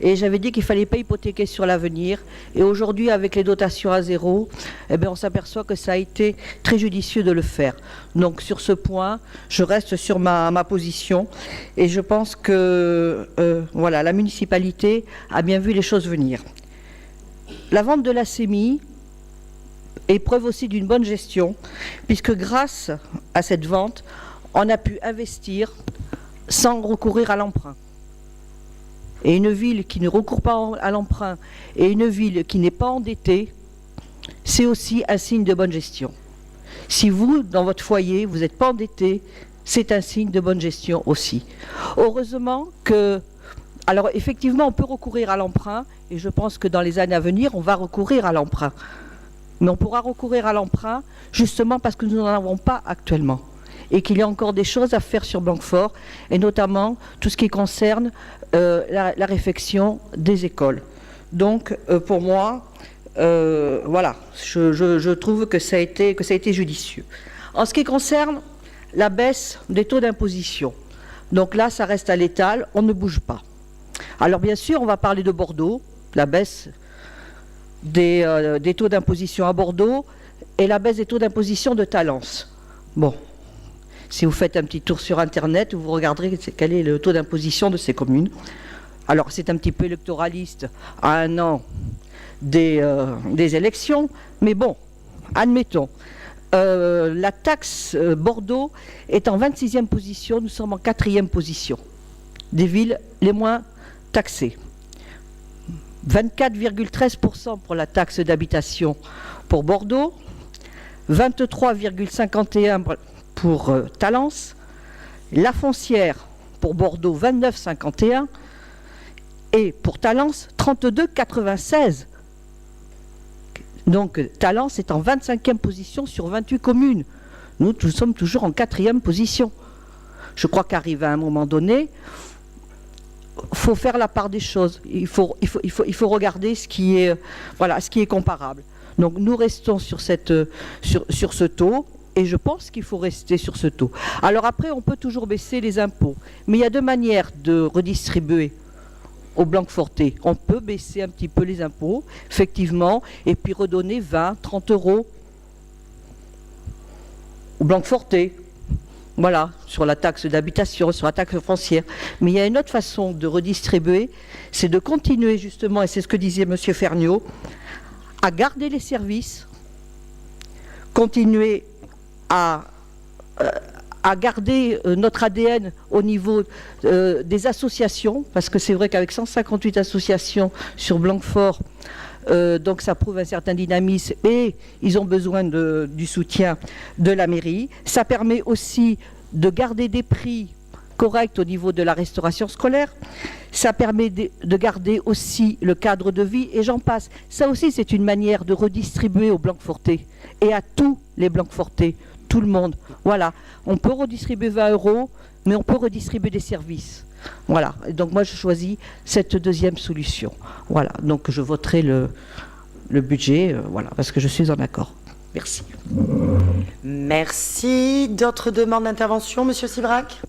Et j'avais dit qu'il ne fallait pas hypothéquer sur l'avenir. Et aujourd'hui, avec les dotations à zéro, eh bien, on s'aperçoit que ça a été très judicieux de le faire. Donc sur ce point, je reste sur ma position. Et je pense que voilà, la municipalité a bien vu les choses venir. La vente de la SEMI est preuve aussi d'une bonne gestion, puisque grâce à cette vente, on a pu investir sans recourir à l'emprunt. Et une ville qui ne recourt pas à l'emprunt et une ville qui n'est pas endettée, c'est aussi un signe de bonne gestion. Si vous, dans votre foyer, vous n'êtes pas endetté, c'est un signe de bonne gestion aussi. Heureusement que... Alors effectivement, on peut recourir à l'emprunt, et je pense que dans les années à venir, on va recourir à l'emprunt. Mais on pourra recourir à l'emprunt justement parce que nous n'en avons pas actuellement. Et qu'il y a encore des choses à faire sur Blanquefort, et notamment tout ce qui concerne la réfection des écoles. Donc, pour moi, voilà, je trouve que ça a été judicieux. En ce qui concerne la baisse des taux d'imposition, donc là, ça reste à l'étal, on ne bouge pas. Alors, bien sûr, on va parler de Bordeaux, la baisse des taux d'imposition à Bordeaux et la baisse des taux d'imposition de Talence. Bon. Si vous faites un petit tour sur Internet, vous regarderez quel est le taux d'imposition de ces communes. Alors, c'est un petit peu électoraliste à un an des élections, mais bon, admettons. La taxe Bordeaux est en 26e position, nous sommes en 4e position des villes les moins taxées. 24,13% pour la taxe d'habitation pour Bordeaux, 23,51% pour Talence, la foncière pour Bordeaux 29,51 et pour Talence 32,96. Donc Talence est en 25e position sur 28 communes. Nous sommes toujours en 4e position. Je crois qu'arrive à un moment donné, il faut faire la part des choses. Il faut regarder ce qui est comparable. Donc nous restons sur ce taux. Et je pense qu'il faut rester sur ce taux. Alors après, on peut toujours baisser les impôts. Mais il y a deux manières de redistribuer au Blanquefortais. On peut baisser un petit peu les impôts, effectivement, et puis redonner 20, 30 euros au Blanquefortais. Voilà, sur la taxe d'habitation, sur la taxe foncière. Mais il y a une autre façon de redistribuer, c'est de continuer justement, et c'est ce que disait M. Ferniaud, à garder les services, continuer à garder notre ADN au niveau des associations, parce que c'est vrai qu'avec 158 associations sur Blanquefort, donc ça prouve un certain dynamisme et ils ont besoin du soutien de la mairie. Ça permet aussi de garder des prix corrects au niveau de la restauration scolaire. Ça permet de garder aussi le cadre de vie et j'en passe. Ça aussi, c'est une manière de redistribuer aux Blanquefortais et à tous les Blanquefortais. Tout le monde. Voilà. On peut redistribuer 20 euros, mais on peut redistribuer des services. Voilà. Et donc moi, je choisis cette deuxième solution. Voilà. Donc je voterai le budget, voilà, parce que je suis en accord. Merci. Merci. D'autres demandes d'intervention, Monsieur Sibrac?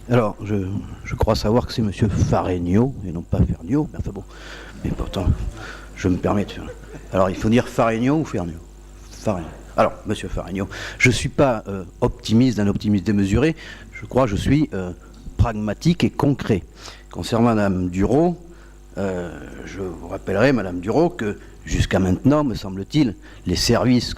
Alors, je crois savoir que c'est Monsieur Faregnaud, et non pas Ferniaud, mais enfin bon. Mais pourtant, je me permets de faire... Alors, il faut dire Faregnaud ou Ferniaud? Faregnaud. Alors, Monsieur Faregnaud, je ne suis pas optimiste d'un optimisme démesuré, je suis pragmatique et concret. Concernant Madame Duro, je vous rappellerai, Madame Duro, que jusqu'à maintenant, me semble-t-il, les services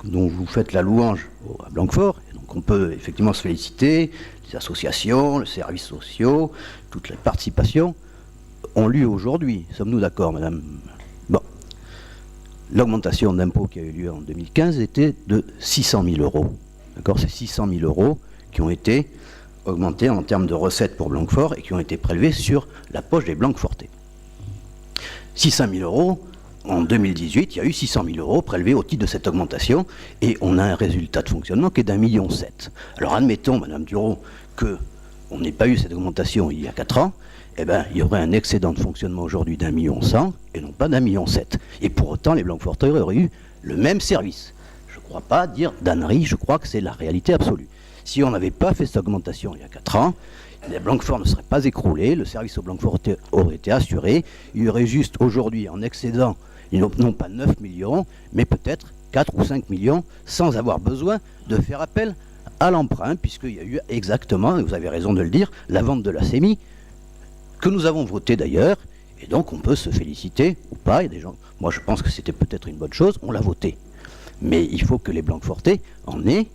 dont vous faites la louange à Blanquefort, et donc on peut effectivement se féliciter, les associations, les services sociaux, toutes les participations, ont lieu aujourd'hui. Sommes-nous d'accord, Madame? Bon. l'augmentation d'impôt qui a eu lieu en 2015 était de 600 000 euros. D'accord ? C'est 600 000 euros qui ont été augmentés en termes de recettes pour Blanquefort et qui ont été prélevés sur la poche des Blanquefortais. 600 000 euros, en 2018, il y a eu 600 000 euros prélevés au titre de cette augmentation et on a un résultat de fonctionnement qui est d'1,7 million. Alors admettons, Madame Duro, qu'on n'ait pas eu cette augmentation il y a 4 ans, eh bien, il y aurait un excédent de fonctionnement aujourd'hui d'1,1 million et non pas d'1,7 million. Et pour autant, les Blanquefortais auraient eu le même service. Je ne crois pas dire d'ânerie, je crois que c'est la réalité absolue. Si on n'avait pas fait cette augmentation il y a 4 ans, les Blanquefort ne seraient pas écroulés, le service aux Blanquefortais aurait été assuré, il y aurait juste aujourd'hui en excédent, non pas 9 millions, mais peut-être 4 ou 5 millions, sans avoir besoin de faire appel à l'emprunt, puisqu'il y a eu exactement, et vous avez raison de le dire, la vente de la SEMI, que nous avons votée d'ailleurs, et donc on peut se féliciter ou pas, il y a des gens, moi je pense que c'était peut-être une bonne chose, on l'a votée. Mais il faut que les Blanquefortais en aient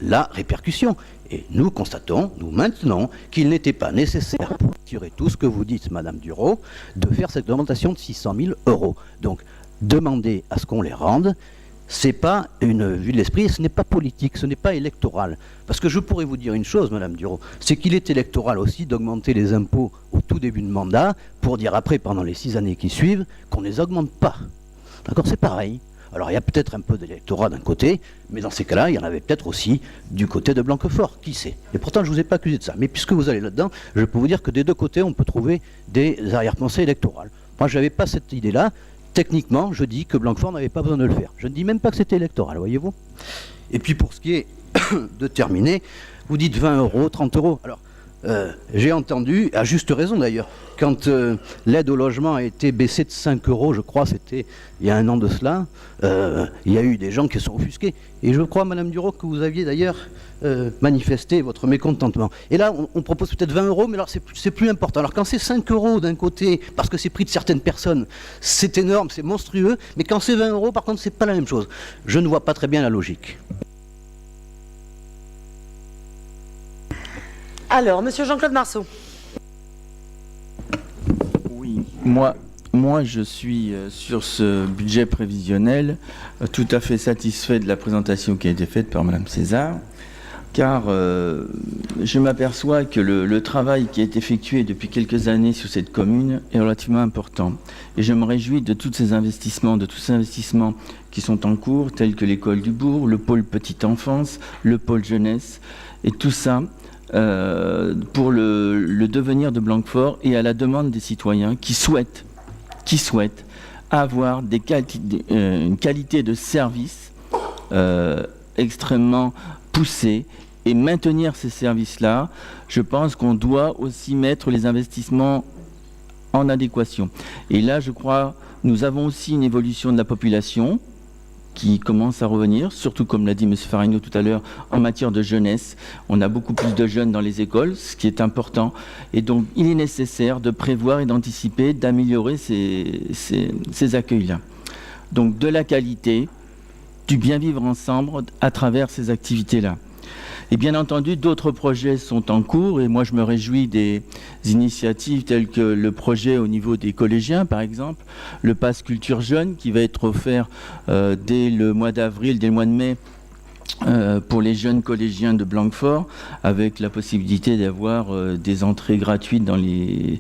la répercussion. Et nous constatons, nous maintenons, qu'il n'était pas nécessaire, pour assurer tout ce que vous dites, Madame Duro, de faire cette augmentation de 600 000 euros. Donc, demander à ce qu'on les rende, c'est pas une vue de l'esprit, ce n'est pas politique, ce n'est pas électoral. Parce que je pourrais vous dire une chose, Madame Duro, c'est qu'il est électoral aussi d'augmenter les impôts au tout début de mandat, pour dire après, pendant les 6 années qui suivent, qu'on ne les augmente pas. D'accord, c'est pareil. Alors il y a peut-être un peu d'électorat d'un côté, mais dans ces cas-là, il y en avait peut-être aussi du côté de Blanquefort, qui sait. Et pourtant, je ne vous ai pas accusé de ça. Mais puisque vous allez là-dedans, je peux vous dire que des deux côtés, on peut trouver des arrière-pensées électorales. Moi, je n'avais pas cette idée-là. Techniquement, je dis que Blanquefort n'avait pas besoin de le faire. Je ne dis même pas que c'était électoral, voyez-vous. Et puis pour ce qui est de terminer, vous dites 20 euros, 30 euros. Alors, j'ai entendu, à juste raison d'ailleurs, quand l'aide au logement a été baissée de 5 euros, je crois, c'était il y a 1 an de cela, il y a eu des gens qui sont offusqués. Et je crois, Madame Duro, que vous aviez d'ailleurs manifesté votre mécontentement. Et là, on propose peut-être 20 euros, mais alors c'est plus important. Alors quand c'est 5 euros d'un côté, parce que c'est pris de certaines personnes, c'est énorme, c'est monstrueux, mais quand c'est 20 euros, par contre, c'est pas la même chose. Je ne vois pas très bien la logique. Alors, Monsieur Jean-Claude Marceau. Oui, moi je suis sur ce budget prévisionnel tout à fait satisfait de la présentation qui a été faite par Madame César, car je m'aperçois que le travail qui est effectué depuis quelques années sur cette commune est relativement important. Et je me réjouis de tous ces investissements qui sont en cours, tels que l'école du Bourg, le pôle petite enfance, le pôle jeunesse, et tout ça pour le devenir de Blanquefort et à la demande des citoyens qui souhaitent avoir une qualité de service extrêmement poussée et maintenir ces services-là. Je pense qu'on doit aussi mettre les investissements en adéquation. Et là, je crois, nous avons aussi une évolution de la population qui commence à revenir, surtout comme l'a dit M. Faragno tout à l'heure, en matière de jeunesse. On a beaucoup plus de jeunes dans les écoles, ce qui est important. Et donc, il est nécessaire de prévoir et d'anticiper, d'améliorer ces accueils-là. Donc, de la qualité, du bien vivre ensemble à travers ces activités-là. Et bien entendu, d'autres projets sont en cours et moi je me réjouis des initiatives telles que le projet au niveau des collégiens, par exemple, le Pass Culture Jeune qui va être offert dès le mois d'avril, dès le mois de mai, pour les jeunes collégiens de Blanquefort, avec la possibilité d'avoir des entrées gratuites dans les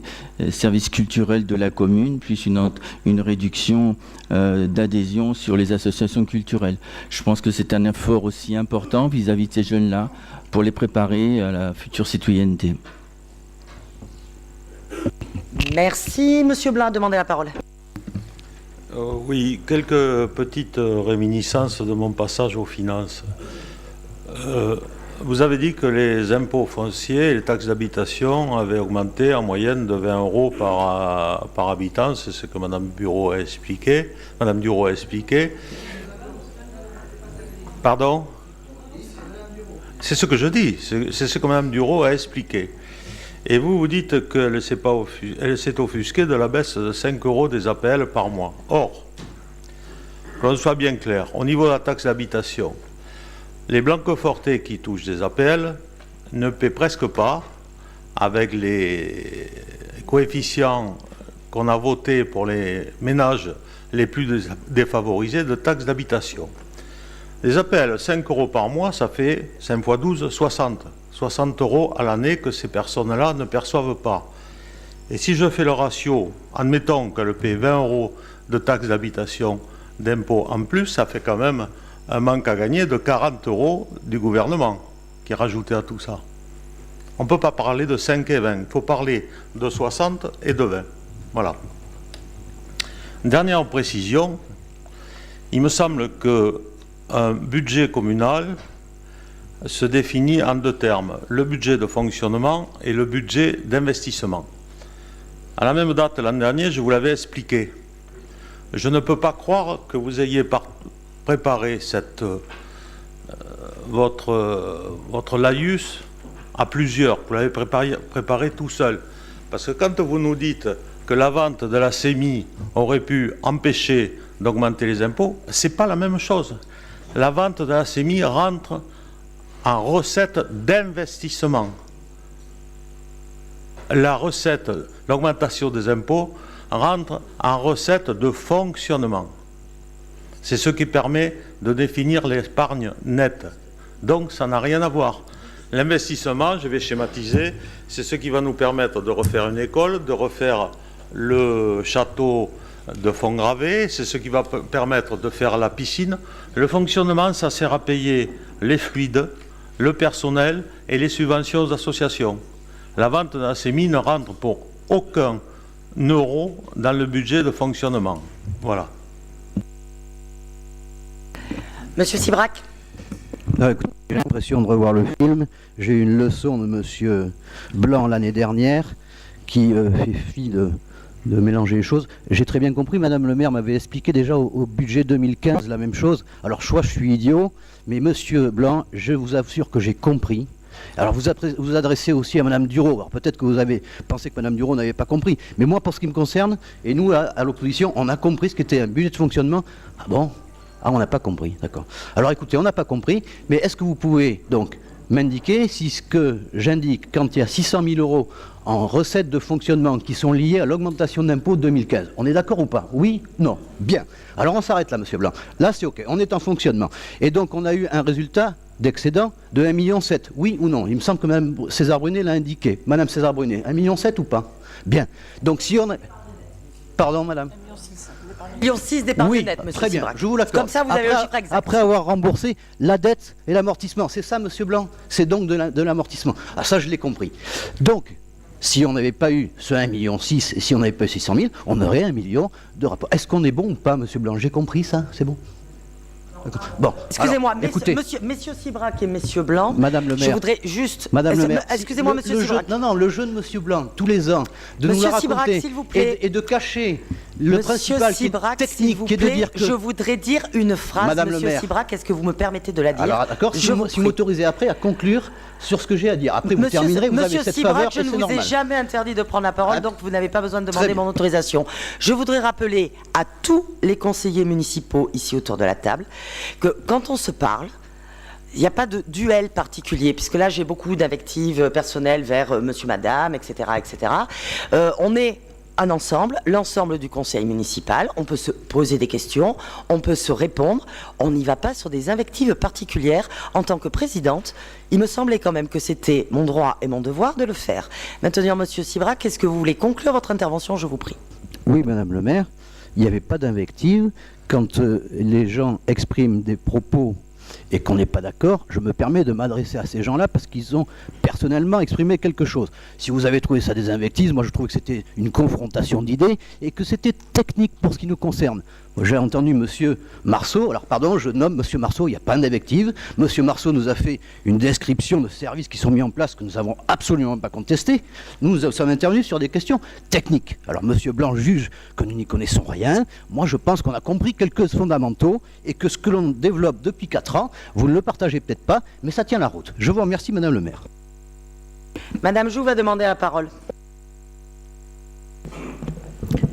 services culturels de la commune, plus une réduction d'adhésion sur les associations culturelles. Je pense que c'est un effort aussi important vis-à-vis de ces jeunes-là pour les préparer à la future citoyenneté. Merci. Monsieur Blanc a demandé la parole. Oui, quelques petites réminiscences de mon passage aux finances. Vous avez dit que les impôts fonciers et les taxes d'habitation avaient augmenté en moyenne de 20 euros par habitant, c'est ce que Madame Duro a expliqué. Pardon ? C'est ce que je dis, c'est ce que Madame Duro a expliqué. Et vous dites qu'elle s'est offusquée de la baisse de 5 euros des APL par mois. Or, qu'on soit bien clair, au niveau de la taxe d'habitation, les Blanquefortais qui touchent des APL ne paient presque pas, avec les coefficients qu'on a voté pour les ménages les plus défavorisés de taxes d'habitation. Les APL, 5 € par mois, ça fait 5 x 12, 60. 60 € à l'année que ces personnes-là ne perçoivent pas. Et si je fais le ratio, admettons qu'elle paie 20 € de taxes d'habitation d'impôts en plus, ça fait quand même un manque à gagner de 40 € du gouvernement qui est rajouté à tout ça. On ne peut pas parler de 5 et 20, il faut parler de 60 et de 20. Voilà. Dernière précision, il me semble qu'un budget communal se définit en deux termes, le budget de fonctionnement et le budget d'investissement. À la même date l'an dernier, je vous l'avais expliqué. Je ne peux pas croire que vous ayez préparé votre laïus à plusieurs, que vous l'avez préparé tout seul. Parce que quand vous nous dites que la vente de la SEMI aurait pu empêcher d'augmenter les impôts, ce n'est pas la même chose. La vente de la SEMI rentre en recette d'investissement. L'augmentation des impôts rentre en recette de fonctionnement. C'est ce qui permet de définir l'épargne nette. Donc ça n'a rien à voir. L'investissement, je vais schématiser, c'est ce qui va nous permettre de refaire une école, de refaire le château de Fontgravé, c'est ce qui va permettre de faire la piscine. Le fonctionnement, ça sert à payer les fluides, le personnel et les subventions aux associations. La vente de la SEMI ne rentre pour aucun euro dans le budget de fonctionnement. Voilà. Monsieur Sibrac. Écoutez, j'ai l'impression de revoir le film. J'ai eu une leçon de Monsieur Blanc l'année dernière qui fait fi de mélanger les choses. J'ai très bien compris, Madame le maire m'avait expliqué déjà au budget 2015 la même chose. Alors soit je suis idiot, mais Monsieur Blanc, je vous assure que j'ai compris. Alors vous adressez aussi à Madame Duro. Alors peut-être que vous avez pensé que Madame Duro n'avait pas compris. Mais moi, pour ce qui me concerne, et nous à l'opposition, on a compris ce qu'était un budget de fonctionnement. Ah bon ? Ah, on n'a pas compris, d'accord. Alors écoutez, on n'a pas compris, mais est-ce que vous pouvez donc m'indiquer si ce que j'indique quand il y a 600 000 € en recettes de fonctionnement qui sont liées à l'augmentation d'impôts 2015, on est d'accord ou pas? Oui? Non? Bien. Alors on s'arrête là, Monsieur Blanc. Là, c'est OK. On est en fonctionnement. Et donc on a eu un résultat d'excédent de 1,7 million. Oui ou non? Il me semble que Mme César Brunet l'a indiqué. Madame César Brunet, 1,7 million ou pas? Bien. Donc si on a... Pardon, madame? 1,6 million d'épargne oui, nette, monsieur très bien, Sibrac. je vous l'accorde. Comme ça, vous avez le chiffre exact. Après avoir remboursé la dette et l'amortissement, c'est ça, Monsieur Blanc? C'est donc de l'amortissement. Ah, ça, je l'ai compris. Donc, si on n'avait pas eu ce 1,6 million et si on n'avait pas eu 600 000, on aurait 1 million de rapports. Est-ce qu'on est bon ou pas, Monsieur Blanc? J'ai compris ça, c'est bon? Bon, excusez-moi, écoutez, messieurs Sibrac et messieurs Blanc, Madame le maire, je voudrais juste... Madame le maire, excusez-moi, monsieur Sibrac. Non, le jeu de Monsieur Blanc, tous les ans, de monsieur nous la raconter Sibrac, s'il vous plaît. Et de cacher le principal Sibrac, technique qui est de dire que... Je voudrais dire une phrase, Madame monsieur le maire. Sibrac, est-ce que vous me permettez de la dire? Alors d'accord, si vous m'autorisez après à conclure sur ce que j'ai à dire. Après vous terminerez, vous avez cette faveur et c'est normal. Je ne vous ai jamais interdit de prendre la parole, donc vous n'avez pas besoin de demander mon autorisation. Je voudrais rappeler à tous les conseillers municipaux ici autour de la table que quand on se parle, il n'y a pas de duel particulier, puisque là j'ai beaucoup d'invectives personnelles vers monsieur, madame, etc. etc. On est un ensemble, l'ensemble du conseil municipal, on peut se poser des questions, on peut se répondre, on n'y va pas sur des invectives particulières. En tant que présidente, il me semblait quand même que c'était mon droit et mon devoir de le faire. Maintenant, monsieur Sibrac, est-ce que vous voulez conclure votre intervention, je vous prie? Oui, Madame le maire, il n'y avait pas d'invective. Quand les gens expriment des propos et qu'on n'est pas d'accord, je me permets de m'adresser à ces gens-là parce qu'ils ont personnellement exprimé quelque chose. Si vous avez trouvé ça des invectives, moi je trouve que c'était une confrontation d'idées et que c'était technique pour ce qui nous concerne. J'ai entendu Monsieur Marceau, alors pardon, je nomme Monsieur Marceau, il n'y a pas d'invective. Monsieur Marceau nous a fait une description de services qui sont mis en place que nous n'avons absolument pas contesté. Nous sommes intervenus sur des questions techniques. Alors Monsieur Blanc juge que nous n'y connaissons rien. Moi je pense qu'on a compris quelques fondamentaux et que ce que l'on développe depuis 4 ans, vous ne le partagez peut-être pas, mais ça tient la route. Je vous remercie, Madame le maire. Madame Joux va demander la parole.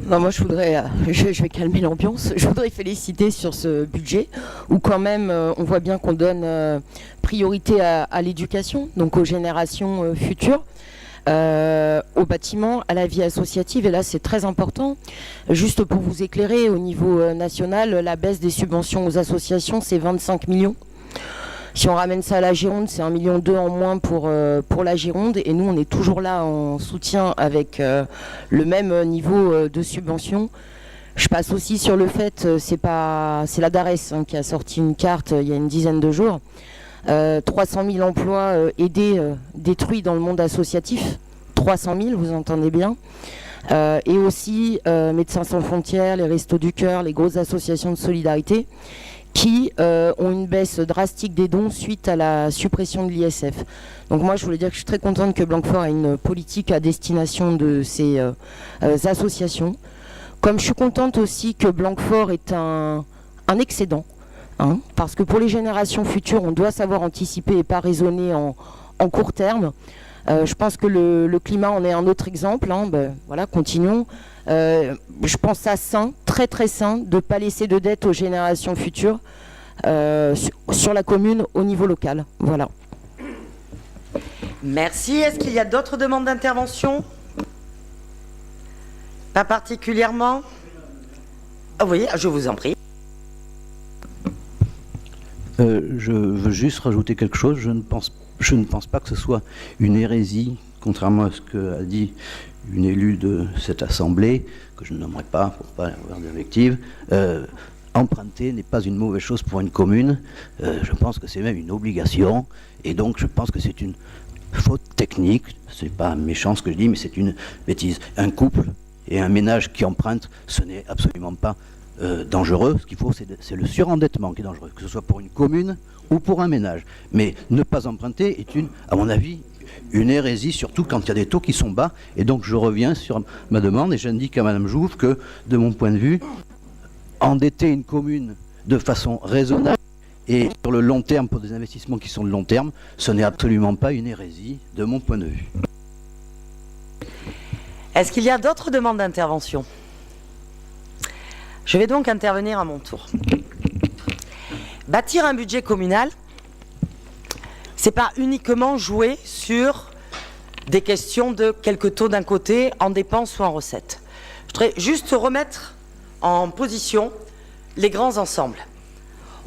Non, moi je voudrais, je vais calmer l'ambiance, je voudrais féliciter sur ce budget où quand même on voit bien qu'on donne priorité à l'éducation, donc aux générations futures. au bâtiment, à la vie associative, et là c'est très important. Juste pour vous éclairer, au niveau national, la baisse des subventions aux associations, c'est 25 millions. Si on ramène ça à la Gironde, c'est 1,2 million en moins pour la Gironde, et nous on est toujours là en soutien avec le même niveau de subvention. Je passe aussi sur le fait, c'est la DARES qui a sorti une carte il y a une dizaine de jours. 300 000 emplois aidés, détruits dans le monde associatif. 300 000, vous entendez bien. Et aussi Médecins sans frontières, les Restos du Cœur, les grosses associations de solidarité qui ont une baisse drastique des dons suite à la suppression de l'ISF. Donc moi, je voulais dire que je suis très contente que Blanquefort ait une politique à destination de ces associations. Comme je suis contente aussi que Blanquefort est un excédent. Parce que pour les générations futures, on doit savoir anticiper et pas raisonner en court terme. Je pense que le climat en est un autre exemple. Voilà, continuons. Je pense ça sain, très très sain, de ne pas laisser de dette aux générations futures sur la commune au niveau local. Voilà. Merci. Est-ce qu'il y a d'autres demandes d'intervention? Pas particulièrement? Oui, je vous en prie. Je veux juste rajouter quelque chose. Je ne pense pas que ce soit une hérésie, contrairement à ce qu'a dit une élue de cette assemblée, que je ne nommerai pas pour ne pas avoir d'invective. Emprunter n'est pas une mauvaise chose pour une commune. Je pense que c'est même une obligation. Et donc je pense que c'est une faute technique. C'est pas méchant ce que je dis, mais c'est une bêtise. Un couple et un ménage qui empruntent, ce n'est absolument pas dangereux. Ce qu'il faut, c'est le surendettement qui est dangereux, que ce soit pour une commune ou pour un ménage. Mais ne pas emprunter est, à mon avis, une hérésie, surtout quand il y a des taux qui sont bas. Et donc je reviens sur ma demande et j'indique à Madame Jouve que, de mon point de vue, endetter une commune de façon raisonnable et sur le long terme, pour des investissements qui sont de long terme, ce n'est absolument pas une hérésie, de mon point de vue. Est-ce qu'il y a d'autres demandes d'intervention? Je vais donc intervenir à mon tour. Bâtir un budget communal, c'est pas uniquement jouer sur des questions de quelques taux d'un côté en dépenses ou en recettes. Je voudrais juste remettre en position les grands ensembles.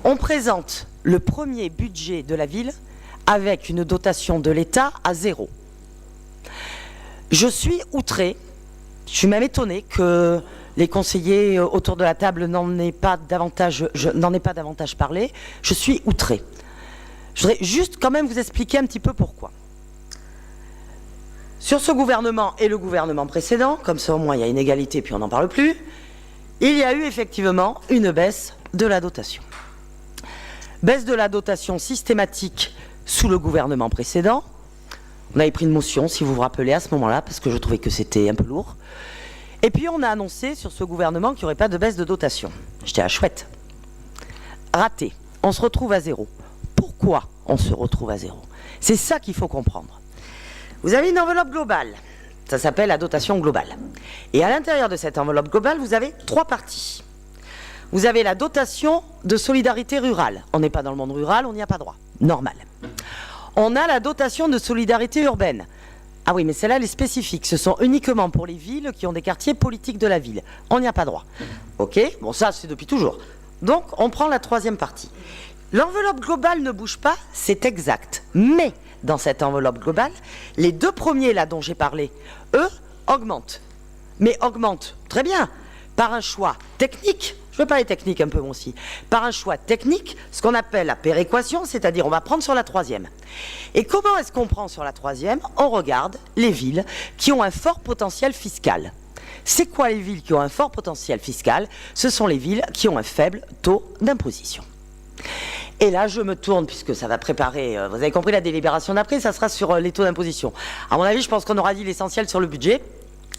On présente le premier budget de la ville avec une dotation de l'État à 0. Je suis outré, je suis même étonné que les conseillers autour de la table n'en aient pas davantage parlé. Je suis outré. Je voudrais juste quand même vous expliquer un petit peu pourquoi. Sur ce gouvernement et le gouvernement précédent, comme ça au moins il y a une égalité puis on n'en parle plus, il y a eu effectivement une baisse de la dotation. Baisse de la dotation systématique sous le gouvernement précédent. On avait pris une motion, si vous vous rappelez, à ce moment-là, parce que je trouvais que c'était un peu lourd. Et puis on a annoncé sur ce gouvernement qu'il n'y aurait pas de baisse de dotation. J'étais à chouette. Raté. On se retrouve à 0. Pourquoi on se retrouve à 0? C'est ça qu'il faut comprendre. Vous avez une enveloppe globale. Ça s'appelle la dotation globale. Et à l'intérieur de cette enveloppe globale, vous avez 3 parties. Vous avez la dotation de solidarité rurale. On n'est pas dans le monde rural, on n'y a pas droit. Normal. On a la dotation de solidarité urbaine. Ah oui, mais celle-là, elle est spécifique. Ce sont uniquement pour les villes qui ont des quartiers politiques de la ville. On n'y a pas droit. Ok? Bon, ça, c'est depuis toujours. Donc, on prend la 3e partie. L'enveloppe globale ne bouge pas, c'est exact. Mais, dans cette enveloppe globale, les 2 premiers, là, dont j'ai parlé, eux, augmentent. Mais augmentent, très bien, par un choix technique. Je veux parler technique un peu moi aussi. Par un choix technique, ce qu'on appelle la péréquation, c'est-à-dire on va prendre sur la 3e. Et comment est-ce qu'on prend sur la 3e? On regarde les villes qui ont un fort potentiel fiscal. C'est quoi les villes qui ont un fort potentiel fiscal? Ce sont les villes qui ont un faible taux d'imposition. Et là, je me tourne, puisque ça va préparer, vous avez compris, la délibération d'après, ça sera sur les taux d'imposition. À mon avis, je pense qu'on aura dit l'essentiel sur le budget.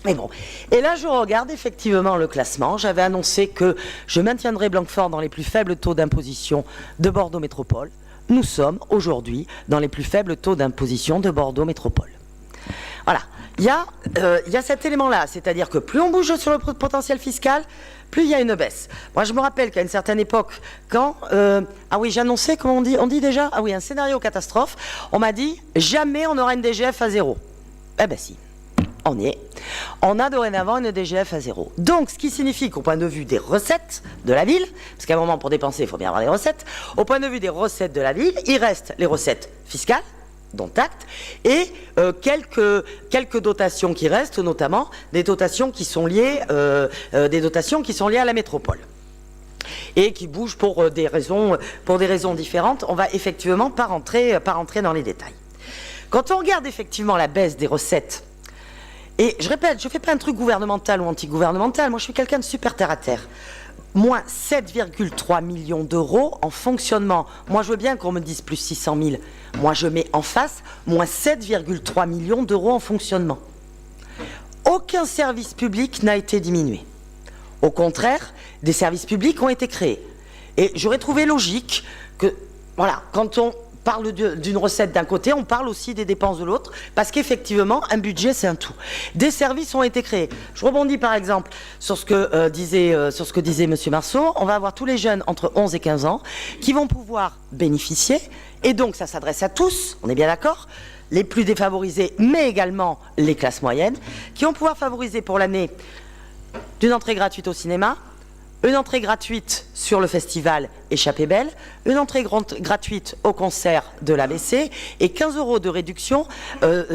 Mais bon, et là je regarde effectivement le classement. J'avais annoncé que je maintiendrais Blanquefort dans les plus faibles taux d'imposition de Bordeaux Métropole. Nous sommes aujourd'hui dans les plus faibles taux d'imposition de Bordeaux Métropole. Voilà, il y a cet élément-là, c'est-à-dire que plus on bouge sur le potentiel fiscal, plus il y a une baisse. Moi je me rappelle qu'à une certaine époque, quand... ah oui, j'annonçais, comment on dit déjà? Ah oui, un scénario catastrophe. On m'a dit, jamais on aura une DGF à 0. Eh ben si, on y est. On a dorénavant une DGF à 0. Donc, ce qui signifie qu'au point de vue des recettes de la ville, parce qu'à un moment, pour dépenser, il faut bien avoir des recettes, au point de vue des recettes de la ville, il reste les recettes fiscales, dont acte, et quelques dotations qui restent, notamment des dotations qui sont liées, à la métropole. Et qui bougent pour des raisons différentes. On va effectivement pas rentrer dans les détails. Quand on regarde effectivement la baisse des recettes, et je répète, je ne fais pas un truc gouvernemental ou anti-gouvernemental, moi je suis quelqu'un de super terre à terre. Moins 7,3 millions d'euros en fonctionnement. Moi je veux bien qu'on me dise plus 600 000. Moi je mets en face moins 7,3 millions d'euros en fonctionnement. Aucun service public n'a été diminué. Au contraire, des services publics ont été créés. Et j'aurais trouvé logique que, voilà, quand on parle d'une recette d'un côté, on parle aussi des dépenses de l'autre, parce qu'effectivement, un budget, c'est un tout. Des services ont été créés. Je rebondis par exemple sur ce que disait M. Marceau. On va avoir tous les jeunes entre 11 et 15 ans qui vont pouvoir bénéficier, et donc ça s'adresse à tous, on est bien d'accord, les plus défavorisés, mais également les classes moyennes, qui vont pouvoir favoriser pour l'année d'une entrée gratuite au cinéma, une entrée gratuite sur le festival Échappée Belle, une entrée gratuite au concert de l'ABC et 15 € de réduction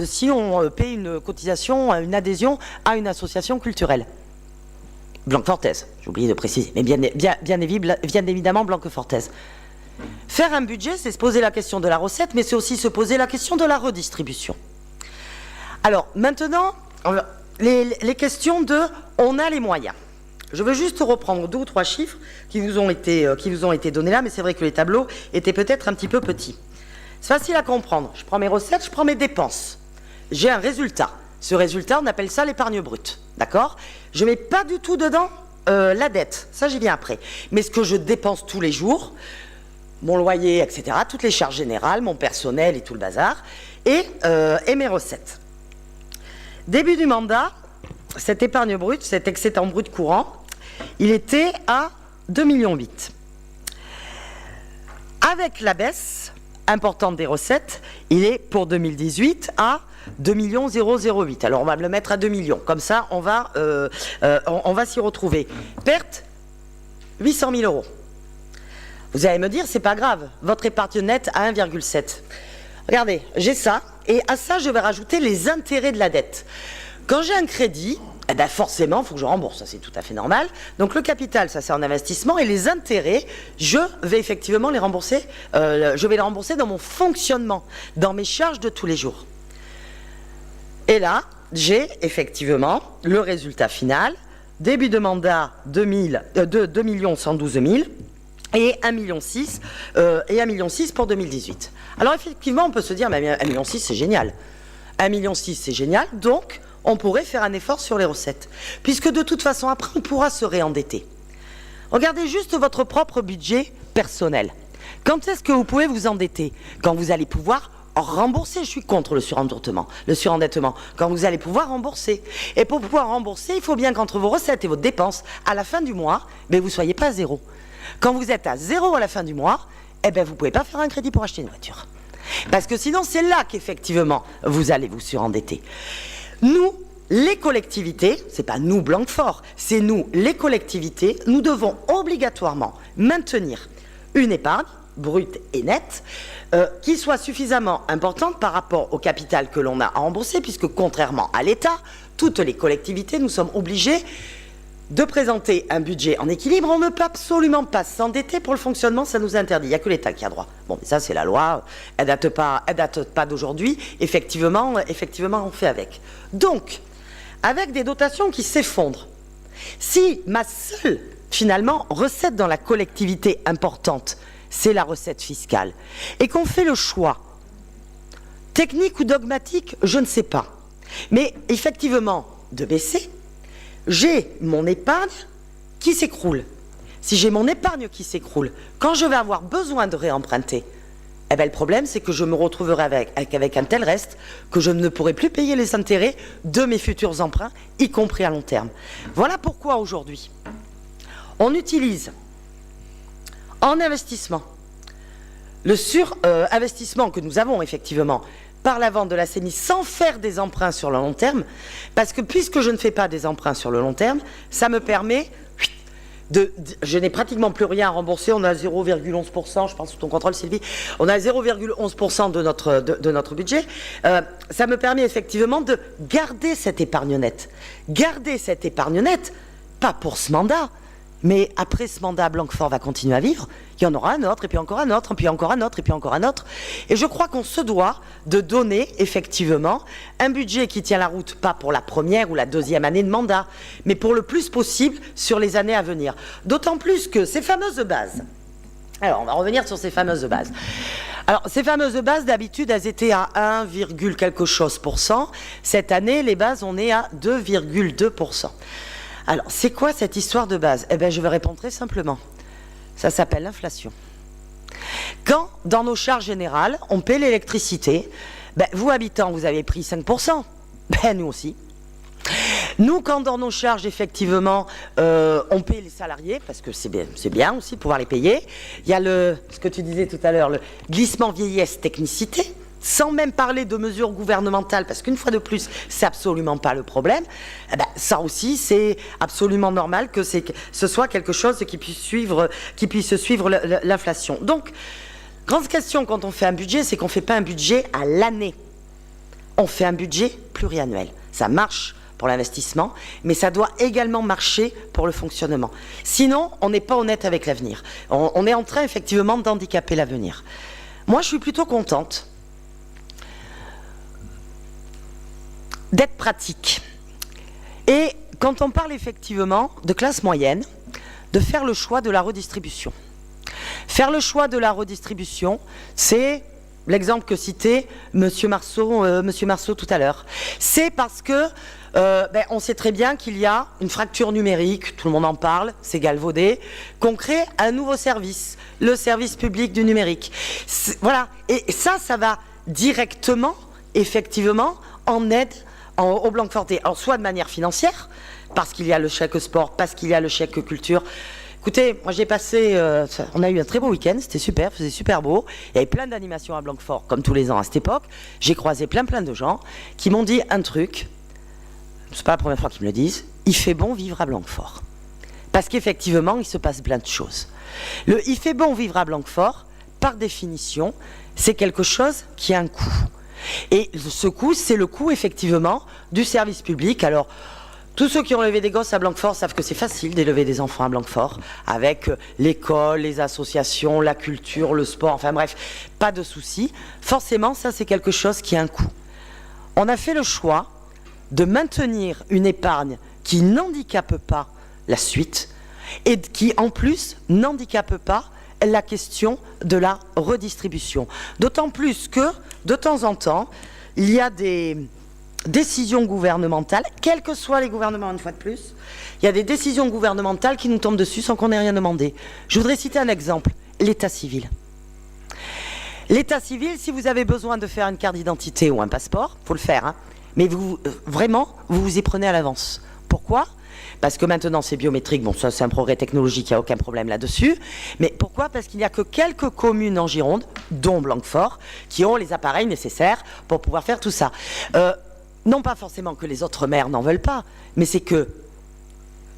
si on paie une cotisation, une adhésion à une association culturelle. Blanquefortaise, j'ai oublié de préciser, mais bien évidemment Blanquefortaise. Faire un budget, c'est se poser la question de la recette, mais c'est aussi se poser la question de la redistribution. Alors maintenant, les questions de « on a les moyens ». Je veux juste reprendre 2 ou 3 chiffres qui vous ont été donnés là, mais c'est vrai que les tableaux étaient peut-être un petit peu petits. C'est facile à comprendre. Je prends mes recettes, je prends mes dépenses. J'ai un résultat. Ce résultat, on appelle ça l'épargne brute. D'accord ? Je ne mets pas du tout dedans la dette. Ça, j'y viens après. Mais ce que je dépense tous les jours, mon loyer, etc., toutes les charges générales, mon personnel et tout le bazar, et mes recettes. Début du mandat, cette épargne brute, cet excédent brut courant, il était à 2,8 millions. Avec la baisse importante des recettes, il est pour 2018 à 2,008 millions. Alors on va le mettre à 2 millions. Comme ça, on va s'y retrouver. Perte, 800 000 €. Vous allez me dire, c'est pas grave, votre épargne nette à 1,7. Regardez, j'ai ça, et à ça, je vais rajouter les intérêts de la dette. Quand j'ai un crédit, eh ben forcément, il faut que je rembourse, ça c'est tout à fait normal. Donc le capital, ça c'est en investissement, et les intérêts, je vais effectivement les rembourser, je vais les rembourser dans mon fonctionnement, dans mes charges de tous les jours. Et là, j'ai effectivement le résultat final, début de mandat 2 112 000, et 1,6 million pour 2018. Alors effectivement, on peut se dire, mais 1,6 million c'est génial. 1,6 million c'est génial, donc on pourrait faire un effort sur les recettes. Puisque de toute façon, après, on pourra se réendetter. Regardez juste votre propre budget personnel. Quand est-ce que vous pouvez vous endetter ? Quand vous allez pouvoir rembourser. Je suis contre le surendettement. Quand vous allez pouvoir rembourser. Et pour pouvoir rembourser, il faut bien qu'entre vos recettes et vos dépenses, à la fin du mois, vous ne soyez pas à 0. Quand vous êtes à 0 à la fin du mois, vous ne pouvez pas faire un crédit pour acheter une voiture. Parce que sinon, c'est là qu'effectivement, vous allez vous surendetter. Nous, les collectivités, c'est pas nous Blanquefort, c'est nous, les collectivités, nous devons obligatoirement maintenir une épargne brute et nette qui soit suffisamment importante par rapport au capital que l'on a à rembourser, puisque contrairement à l'État, toutes les collectivités, nous sommes obligés de présenter un budget en équilibre. On ne peut absolument pas s'endetter pour le fonctionnement, ça nous interdit. Il n'y a que l'État qui a droit. Bon, mais ça c'est la loi, elle date pas d'aujourd'hui. Effectivement, on fait avec. Donc, avec des dotations qui s'effondrent, si ma seule, finalement, recette dans la collectivité importante, c'est la recette fiscale, et qu'on fait le choix, technique ou dogmatique, je ne sais pas, mais effectivement, de baisser, j'ai mon épargne qui s'écroule. Si j'ai mon épargne qui s'écroule, quand je vais avoir besoin de réemprunter, le problème c'est que je me retrouverai avec un tel reste que je ne pourrai plus payer les intérêts de mes futurs emprunts, y compris à long terme. Voilà pourquoi aujourd'hui, on utilise en investissement le surinvestissement que nous avons effectivement par la vente de la CEMI sans faire des emprunts sur le long terme, parce que puisque je ne fais pas des emprunts sur le long terme, ça me permet je n'ai pratiquement plus rien à rembourser, on a 0,11%, je pense sous ton contrôle Sylvie, on a 0,11% de notre budget. Ça me permet effectivement de garder cette épargne nette. Garder cette épargne nette, pas pour ce mandat, mais après ce mandat, Blanquefort va continuer à vivre, il y en aura un autre, et puis encore un autre, et puis encore un autre, et puis encore un autre. Et je crois qu'on se doit de donner effectivement un budget qui tient la route, pas pour la première ou la deuxième année de mandat, mais pour le plus possible sur les années à venir. D'autant plus que ces fameuses bases, alors on va revenir sur ces fameuses bases. Alors ces fameuses bases, d'habitude, elles étaient à 1, quelque chose %. Cette année, les bases, on est à 2,2%. Alors, c'est quoi cette histoire de base? Eh bien, je vais répondre très simplement. Ça s'appelle l'inflation. Quand, dans nos charges générales, on paie l'électricité, ben, vous, habitants, vous avez pris 5%. Ben, nous aussi. Nous, quand dans nos charges, effectivement, on paye les salariés, parce que c'est bien aussi de pouvoir les payer, il y a ce que tu disais tout à l'heure, le glissement vieillesse-technicité, sans même parler de mesures gouvernementales, parce qu'une fois de plus, c'est absolument pas le problème, eh ben, ça aussi, c'est absolument normal que ce soit quelque chose qui puisse suivre l'inflation. Donc, grande question quand on fait un budget, c'est qu'on ne fait pas un budget à l'année. On fait un budget pluriannuel. Ça marche pour l'investissement, mais ça doit également marcher pour le fonctionnement. Sinon, on n'est pas honnête avec l'avenir. On est en train, effectivement, d'handicaper l'avenir. Moi, je suis plutôt contente d'être pratique. Et quand on parle effectivement de classe moyenne, de faire le choix de la redistribution. Faire le choix de la redistribution, c'est l'exemple que citait M. Marceau tout à l'heure. C'est parce que on sait très bien qu'il y a une fracture numérique, tout le monde en parle, c'est galvaudé, qu'on crée un nouveau service, le service public du numérique. Voilà, et ça va directement, effectivement, en aide au Blanquefortais. Alors, soit de manière financière, parce qu'il y a le chèque sport, parce qu'il y a le chèque culture. Écoutez, moi j'ai passé, on a eu un très beau week-end, c'était super, faisait super beau. Il y avait plein d'animations à Blanquefort, comme tous les ans à cette époque. J'ai croisé plein de gens qui m'ont dit un truc, c'est pas la première fois qu'ils me le disent, il fait bon vivre à Blanquefort. Parce qu'effectivement, il se passe plein de choses. Il fait bon vivre à Blanquefort, par définition, c'est quelque chose qui a un coût. Et ce coût, c'est le coût, effectivement, du service public. Alors, tous ceux qui ont élevé des gosses à Blanquefort savent que c'est facile d'élever des enfants à Blanquefort, avec l'école, les associations, la culture, le sport, enfin bref, pas de souci. Forcément, ça, c'est quelque chose qui a un coût. On a fait le choix de maintenir une épargne qui n'handicape pas la suite et qui, en plus, n'handicape pas la question de la redistribution. D'autant plus que, de temps en temps, il y a des décisions gouvernementales, quels que soient les gouvernements une fois de plus, il y a des décisions gouvernementales qui nous tombent dessus sans qu'on ait rien demandé. Je voudrais citer un exemple, l'état civil. L'état civil, si vous avez besoin de faire une carte d'identité ou un passeport, il faut le faire, hein, mais vraiment, vous vous y prenez à l'avance. Pourquoi ? Parce que maintenant c'est biométrique, bon ça c'est un progrès technologique, il n'y a aucun problème là-dessus. Mais pourquoi ? Parce qu'il n'y a que quelques communes en Gironde, dont Blanquefort, qui ont les appareils nécessaires pour pouvoir faire tout ça. Non pas forcément que les autres maires n'en veulent pas, mais c'est que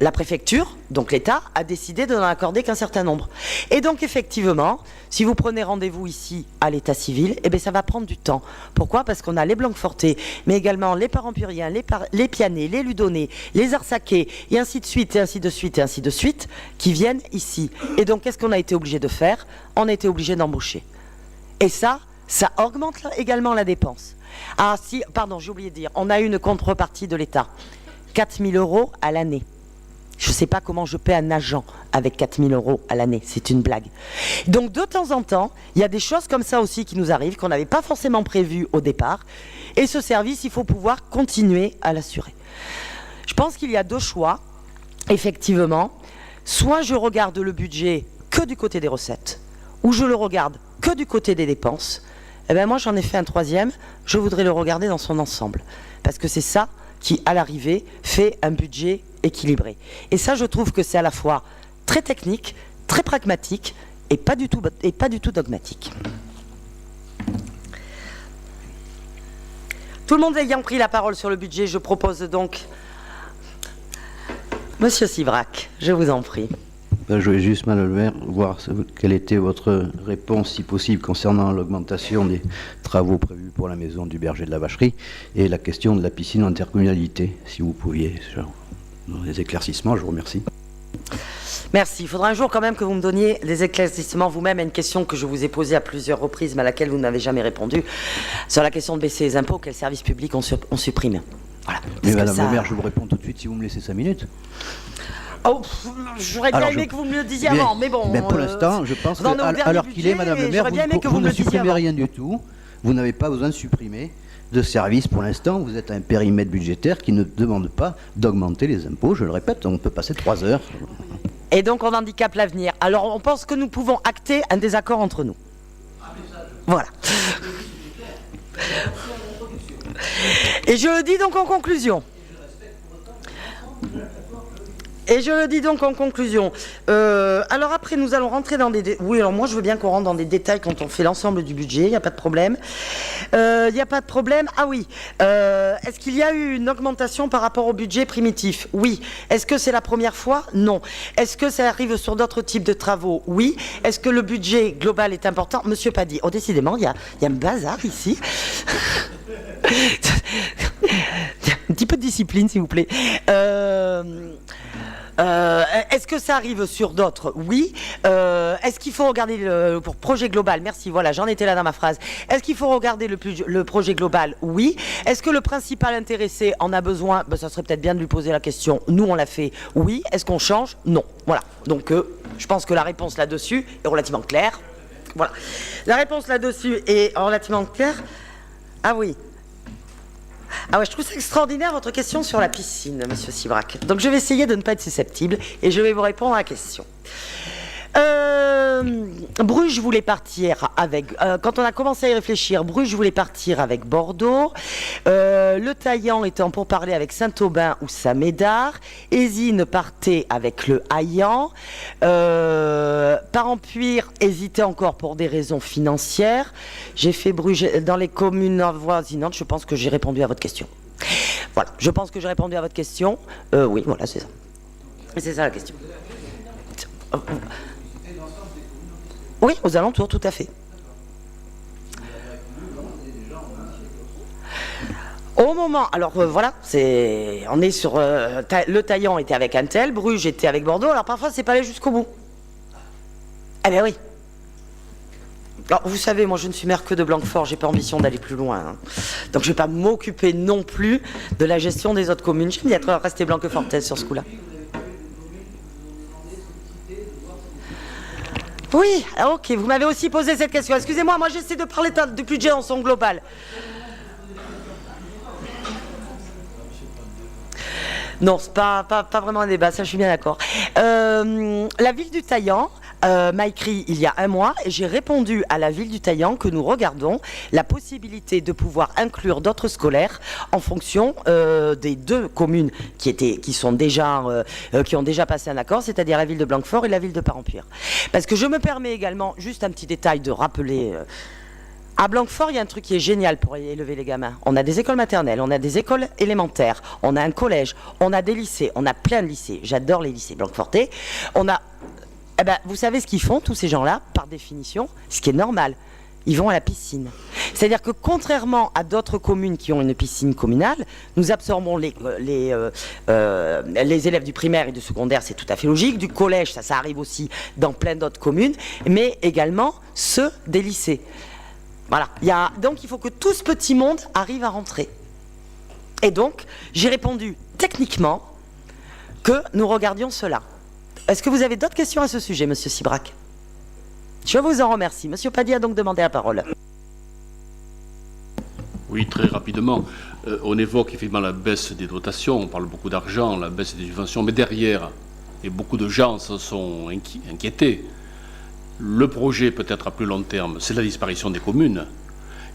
la préfecture, donc l'État, a décidé de n'en accorder qu'un certain nombre. Et donc effectivement, si vous prenez rendez-vous ici à l'état civil, eh bien ça va prendre du temps. Pourquoi ? Parce qu'on a les Blanquefortais, mais également les Parampuriens, les Pianais, les Ludonais, les Arsaquais, et ainsi de suite, et ainsi de suite, et ainsi de suite, qui viennent ici. Et donc qu'est-ce qu'on a été obligé de faire ? On a été obligé d'embaucher. Et ça augmente également la dépense. Ah si, pardon, j'ai oublié de dire, on a eu une contrepartie de l'État. 4 000 € à l'année. Je ne sais pas comment je paie un agent avec 4 000 € à l'année, c'est une blague. Donc de temps en temps, il y a des choses comme ça aussi qui nous arrivent, qu'on n'avait pas forcément prévues au départ. Et ce service, il faut pouvoir continuer à l'assurer. Je pense qu'il y a deux choix, effectivement. Soit je regarde le budget que du côté des recettes, ou je le regarde que du côté des dépenses. Eh bien moi j'en ai fait un troisième, je voudrais le regarder dans son ensemble. Parce que c'est ça qui, à l'arrivée, fait un budget équilibré. Et ça, je trouve que c'est à la fois très technique, très pragmatique et pas du tout dogmatique. Tout le monde ayant pris la parole sur le budget, je propose donc... Monsieur Sivrac, je vous en prie. Je voulais juste, Madame le maire, voir quelle était votre réponse, si possible, concernant l'augmentation des travaux prévus pour la maison du berger de la Vacherie et la question de la piscine en intercommunalité. Si vous pouviez, dans les éclaircissements, je vous remercie. Merci. Il faudra un jour quand même que vous me donniez des éclaircissements vous-même à une question que je vous ai posée à plusieurs reprises, mais à laquelle vous n'avez jamais répondu. Sur la question de baisser les impôts, quel service public on supprime. Voilà. Mais Madame le maire, je vous réponds tout de suite si vous me laissez 5 minutes. Oh, j'aurais bien aimé que vous me le disiez avant, mais bon... Mais pour l'instant, je pense qu'à l'heure qu'il est, Madame le maire, vous ne supprimez rien du tout. Vous n'avez pas besoin de supprimer de services pour l'instant. Vous êtes à un périmètre budgétaire qui ne demande pas d'augmenter les impôts. Je le répète, on peut passer 3 heures. Et donc on handicape l'avenir. Alors on pense que nous pouvons acter un désaccord entre nous. Voilà. Et je le dis donc en conclusion. Alors après, nous allons rentrer dans des... Oui, alors moi, je veux bien qu'on rentre dans des détails quand on fait l'ensemble du budget, il n'y a pas de problème. Il n'y a pas de problème. Ah oui, est-ce qu'il y a eu une augmentation par rapport au budget primitif? Oui. Est-ce que c'est la première fois? Non. Est-ce que ça arrive sur d'autres types de travaux? Oui. Est-ce que le budget global est important? Monsieur Paddy, oh décidément, il y a un bazar ici. Un petit peu de discipline, s'il vous plaît. Est-ce que ça arrive sur d'autres? Oui. Est-ce qu'il faut regarder pour projet global? Merci, voilà, j'en étais là dans ma phrase. Est-ce qu'il faut regarder le projet global? Oui. Est-ce que le principal intéressé en a besoin? Ça serait peut-être bien de lui poser la question. Nous, on l'a fait. Oui. Est-ce qu'on change? Non. Voilà. Donc, je pense que la réponse là-dessus est relativement claire. Voilà. La réponse là-dessus est relativement claire. Ah oui. Ah ouais, je trouve ça extraordinaire votre question sur la piscine, monsieur Sivrac. Donc je vais essayer de ne pas être susceptible et je vais vous répondre à la question. Bruges voulait partir avec... quand on a commencé à y réfléchir, Bruges voulait partir avec Bordeaux. Le Taillan était en pourparlers avec Saint-Aubin ou Saint-Médard. Hésine partait avec le Haillan. Parampuire hésitait encore pour des raisons financières. J'ai fait Bruges dans les communes avoisinantes. Je pense que j'ai répondu à votre question. Voilà, je pense que j'ai répondu à votre question. Oui, voilà, c'est ça. C'est ça la question. Oui, aux alentours, tout à fait. Au moment, alors voilà, on est sur le Taillan était avec Antel, Bruges était avec Bordeaux. Alors parfois c'est pas allé jusqu'au bout. Eh bien oui. Alors vous savez, moi je ne suis maire que de Blanquefort, j'ai pas ambition d'aller plus loin. Hein. Donc je vais pas m'occuper non plus de la gestion des autres communes. J'aime bien être resté Blanquefortaise sur ce coup-là. Oui, ok, vous m'avez aussi posé cette question. Excusez-moi, moi j'essaie de parler du budget en son global. Non, c'est pas vraiment un débat, ça je suis bien d'accord. La ville du Taillan m'a écrit il y a un mois et j'ai répondu à la ville du Taillan que nous regardons la possibilité de pouvoir inclure d'autres scolaires en fonction des 2 communes qui ont déjà passé un accord, c'est-à-dire la ville de Blanquefort et la ville de Parampuire. Parce que je me permets également, juste un petit détail, de rappeler... À Blanquefort, il y a un truc qui est génial pour élever les gamins. On a des écoles maternelles, on a des écoles élémentaires, on a un collège, on a des lycées, on a plein de lycées. J'adore les lycées blanquefortais. On a... Eh ben, vous savez ce qu'ils font, tous ces gens-là, par définition, ce qui est normal. Ils vont à la piscine. C'est-à-dire que contrairement à d'autres communes qui ont une piscine communale, nous absorbons les élèves du primaire et du secondaire, c'est tout à fait logique. Du collège, ça arrive aussi dans plein d'autres communes, mais également ceux des lycées. Voilà. Donc il faut que tout ce petit monde arrive à rentrer. Et donc, j'ai répondu techniquement que nous regardions cela. Est-ce que vous avez d'autres questions à ce sujet, monsieur Sivrac? Je vous en remercie. Monsieur Paddy a donc demandé la parole. Oui, très rapidement. On évoque effectivement la baisse des dotations, on parle beaucoup d'argent, la baisse des subventions, mais derrière, et beaucoup de gens se sont inquiétés, le projet peut-être à plus long terme, c'est la disparition des communes.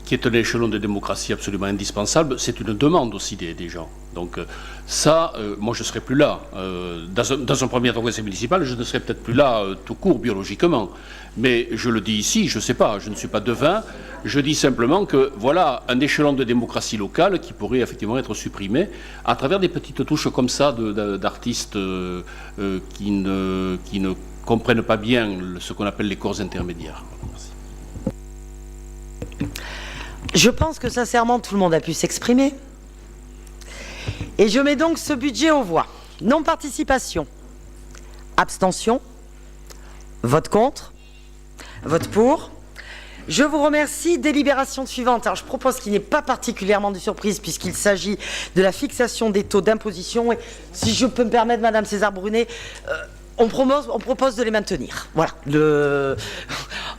qui est un échelon de démocratie absolument indispensable, c'est une demande aussi des gens. Donc ça, moi je ne serai plus là. Dans un premier conseil municipal, je ne serai peut-être plus là tout court biologiquement. Mais je le dis ici, je ne sais pas, je ne suis pas devin. Je dis simplement que voilà un échelon de démocratie locale qui pourrait effectivement être supprimé à travers des petites touches comme ça d'artistes qui ne comprennent pas bien ce qu'on appelle les corps intermédiaires. Merci. Je pense que sincèrement tout le monde a pu s'exprimer. Et je mets donc ce budget aux voix. Non-participation, abstention, vote contre, vote pour. Je vous remercie. Délibération suivante. Alors je propose qu'il n'y ait pas particulièrement de surprise puisqu'il s'agit de la fixation des taux d'imposition. Et si je peux me permettre, Madame César-Brunet, on propose de les maintenir. Voilà.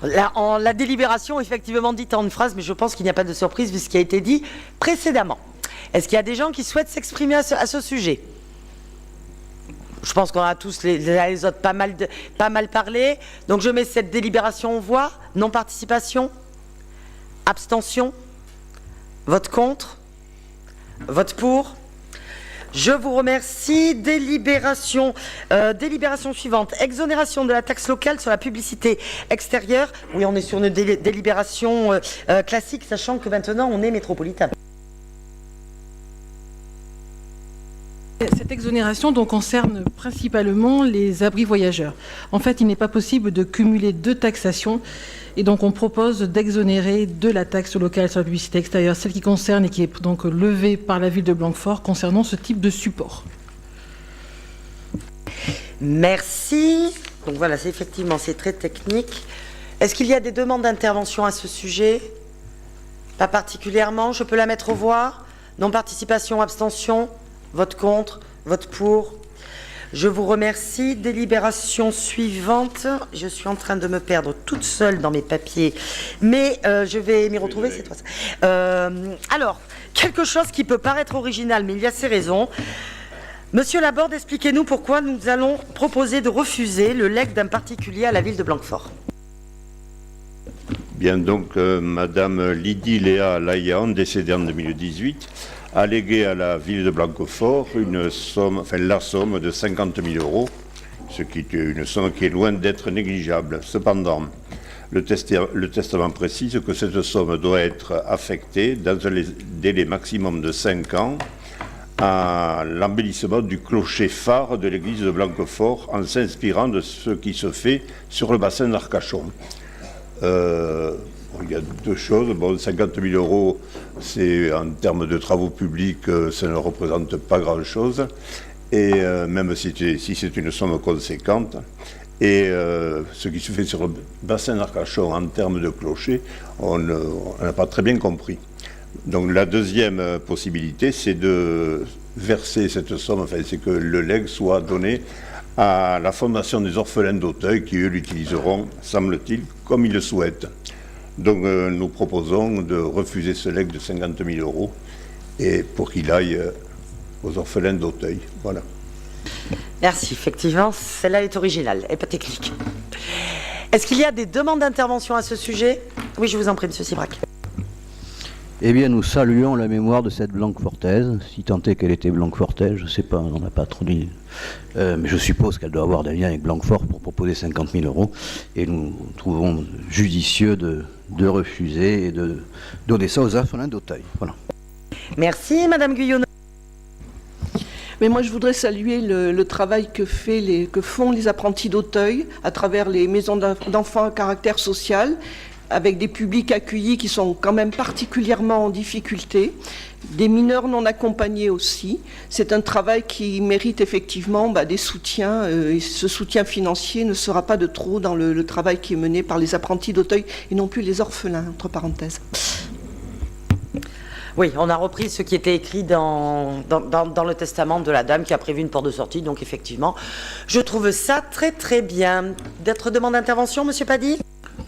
La délibération, effectivement, dite en une phrase, mais je pense qu'il n'y a pas de surprise vu ce qui a été dit précédemment. Est-ce qu'il y a des gens qui souhaitent s'exprimer à ce sujet? Je pense qu'on a tous les autres pas mal parlé. Donc je mets cette délibération aux voix. Non-participation, abstention, vote contre, vote pour. Je vous remercie. Délibération suivante. Exonération de la taxe locale sur la publicité extérieure. Oui, on est sur une délibération classique, sachant que maintenant on est métropolitain. Cette exonération donc concerne principalement les abris voyageurs. En fait, il n'est pas possible de cumuler deux taxations et donc on propose d'exonérer de la taxe locale sur la publicité extérieure, celle qui concerne et qui est donc levée par la ville de Blanquefort concernant ce type de support. Merci. Donc voilà, c'est très technique. Est-ce qu'il y a des demandes d'intervention à ce sujet? Pas particulièrement. Je peux la mettre aux voix. Non-participation, abstention. Vote contre, vote pour. Je vous remercie. Délibération suivante. Je suis en train de me perdre toute seule dans mes papiers, mais je vais m'y retrouver cette fois-ci. Alors, quelque chose qui peut paraître original, mais il y a ses raisons. Monsieur Laborde, expliquez-nous pourquoi nous allons proposer de refuser le legs d'un particulier à la ville de Blanquefort. Bien, donc, Madame Lydie Léa Layan, décédée en 2018, a légué à la ville de Blanquefort la somme de 50 000 €, ce qui est une somme qui est loin d'être négligeable. Cependant, le testament précise que cette somme doit être affectée dans un délai maximum de 5 ans à l'embellissement du clocher phare de l'église de Blanquefort en s'inspirant de ce qui se fait sur le bassin d'Arcachon. Il y a deux choses. Bon, 50 000 €, c'est en termes de travaux publics, ça ne représente pas grand-chose. Et même si c'est une somme conséquente. Et ce qui se fait sur le bassin d'Arcachon en termes de clocher, on n'a pas très bien compris. Donc la deuxième possibilité, c'est de verser cette somme, enfin c'est que le legs soit donné à la Fondation des orphelins d'Auteuil, qui eux l'utiliseront, semble-t-il, comme ils le souhaitent. Donc nous proposons de refuser ce legs de 50 000 € et pour qu'il aille aux orphelins d'Auteuil. Voilà. Merci, effectivement, celle-là est originale et pas technique. Est-ce qu'il y a des demandes d'intervention à ce sujet? Oui, je vous en prie, monsieur Sibrac. Eh bien, nous saluons la mémoire de cette Blanquefortaise, si tant est qu'elle était Blanquefortaise, je ne sais pas, on n'a pas trop dit. Mais je suppose qu'elle doit avoir des liens avec Blanquefort pour proposer 50 000 €. Et nous trouvons judicieux de refuser et de donner ça aux orphelins d'Auteuil. Voilà. Merci, Madame Guyonneau. Mais moi, je voudrais saluer le travail que font les apprentis d'Auteuil à travers les maisons d'enfants à caractère social, avec des publics accueillis qui sont quand même particulièrement en difficulté, des mineurs non accompagnés aussi. C'est un travail qui mérite effectivement des soutiens, et ce soutien financier ne sera pas de trop dans le travail qui est mené par les apprentis d'Auteuil et non plus les orphelins, entre parenthèses. Oui, on a repris ce qui était écrit dans le testament de la dame qui a prévu une porte de sortie, donc effectivement, je trouve ça très très bien. D'autres demandes d'intervention, monsieur Paddy?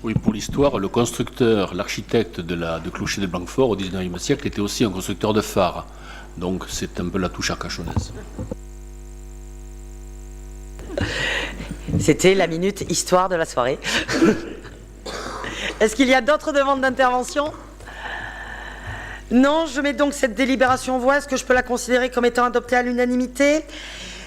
Oui, pour l'histoire, le constructeur, l'architecte de clocher de Blanquefort au XIXe siècle était aussi un constructeur de phares. Donc c'est un peu la touche arcachonnaise. C'était la minute histoire de la soirée. Est-ce qu'il y a d'autres demandes d'intervention? Non, je mets donc cette délibération en voie. Est-ce que je peux la considérer comme étant adoptée à l'unanimité?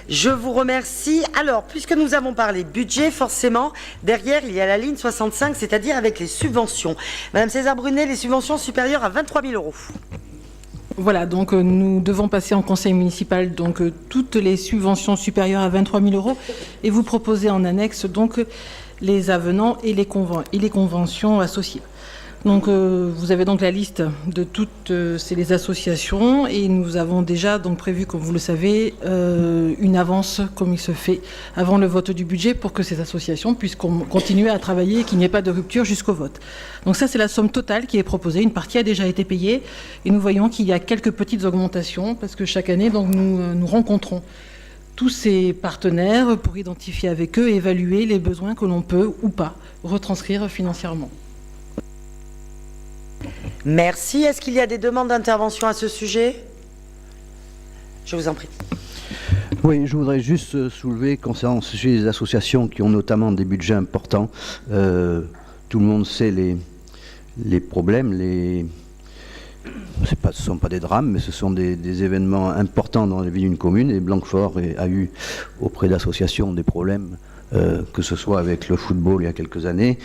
Je vous remercie. Alors, puisque nous avons parlé budget, forcément, derrière, il y a la ligne 65, c'est-à-dire avec les subventions. Madame César-Brunet, les subventions supérieures à 23 000 €. Voilà, donc nous devons passer en conseil municipal donc toutes les subventions supérieures à 23 000 € et vous proposer en annexe donc les avenants et les conventions associées. Donc vous avez donc la liste de toutes les associations et nous avons déjà donc prévu, comme vous le savez, une avance comme il se fait avant le vote du budget pour que ces associations puissent continuer à travailler et qu'il n'y ait pas de rupture jusqu'au vote. Donc ça c'est la somme totale qui est proposée, une partie a déjà été payée et nous voyons qu'il y a quelques petites augmentations parce que chaque année donc nous rencontrons tous ces partenaires pour identifier avec eux et évaluer les besoins que l'on peut ou pas retranscrire financièrement. Merci. Est-ce qu'il y a des demandes d'intervention à ce sujet? Je vous en prie. Oui, je voudrais juste soulever concernant les associations qui ont notamment des budgets importants. Tout le monde sait les problèmes, ce ne sont pas des drames, mais ce sont des événements importants dans la vie d'une commune. Et Blanquefort a eu auprès d'associations des problèmes, que ce soit avec le football il y a quelques années,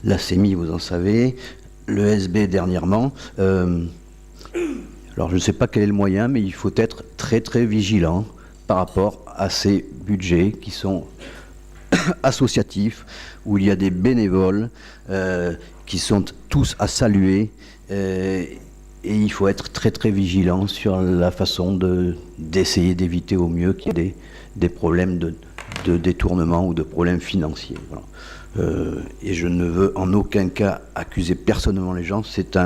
la CEMI, vous en savez, le SB dernièrement. Alors je ne sais pas quel est le moyen, mais il faut être très très vigilant par rapport à ces budgets qui sont associatifs, où il y a des bénévoles qui sont tous à saluer, et il faut être très très vigilant sur la façon d'essayer d'éviter au mieux qu'il y ait des problèmes de détournement ou de problèmes financiers. Voilà. Et je ne veux en aucun cas accuser personnellement les gens, c'est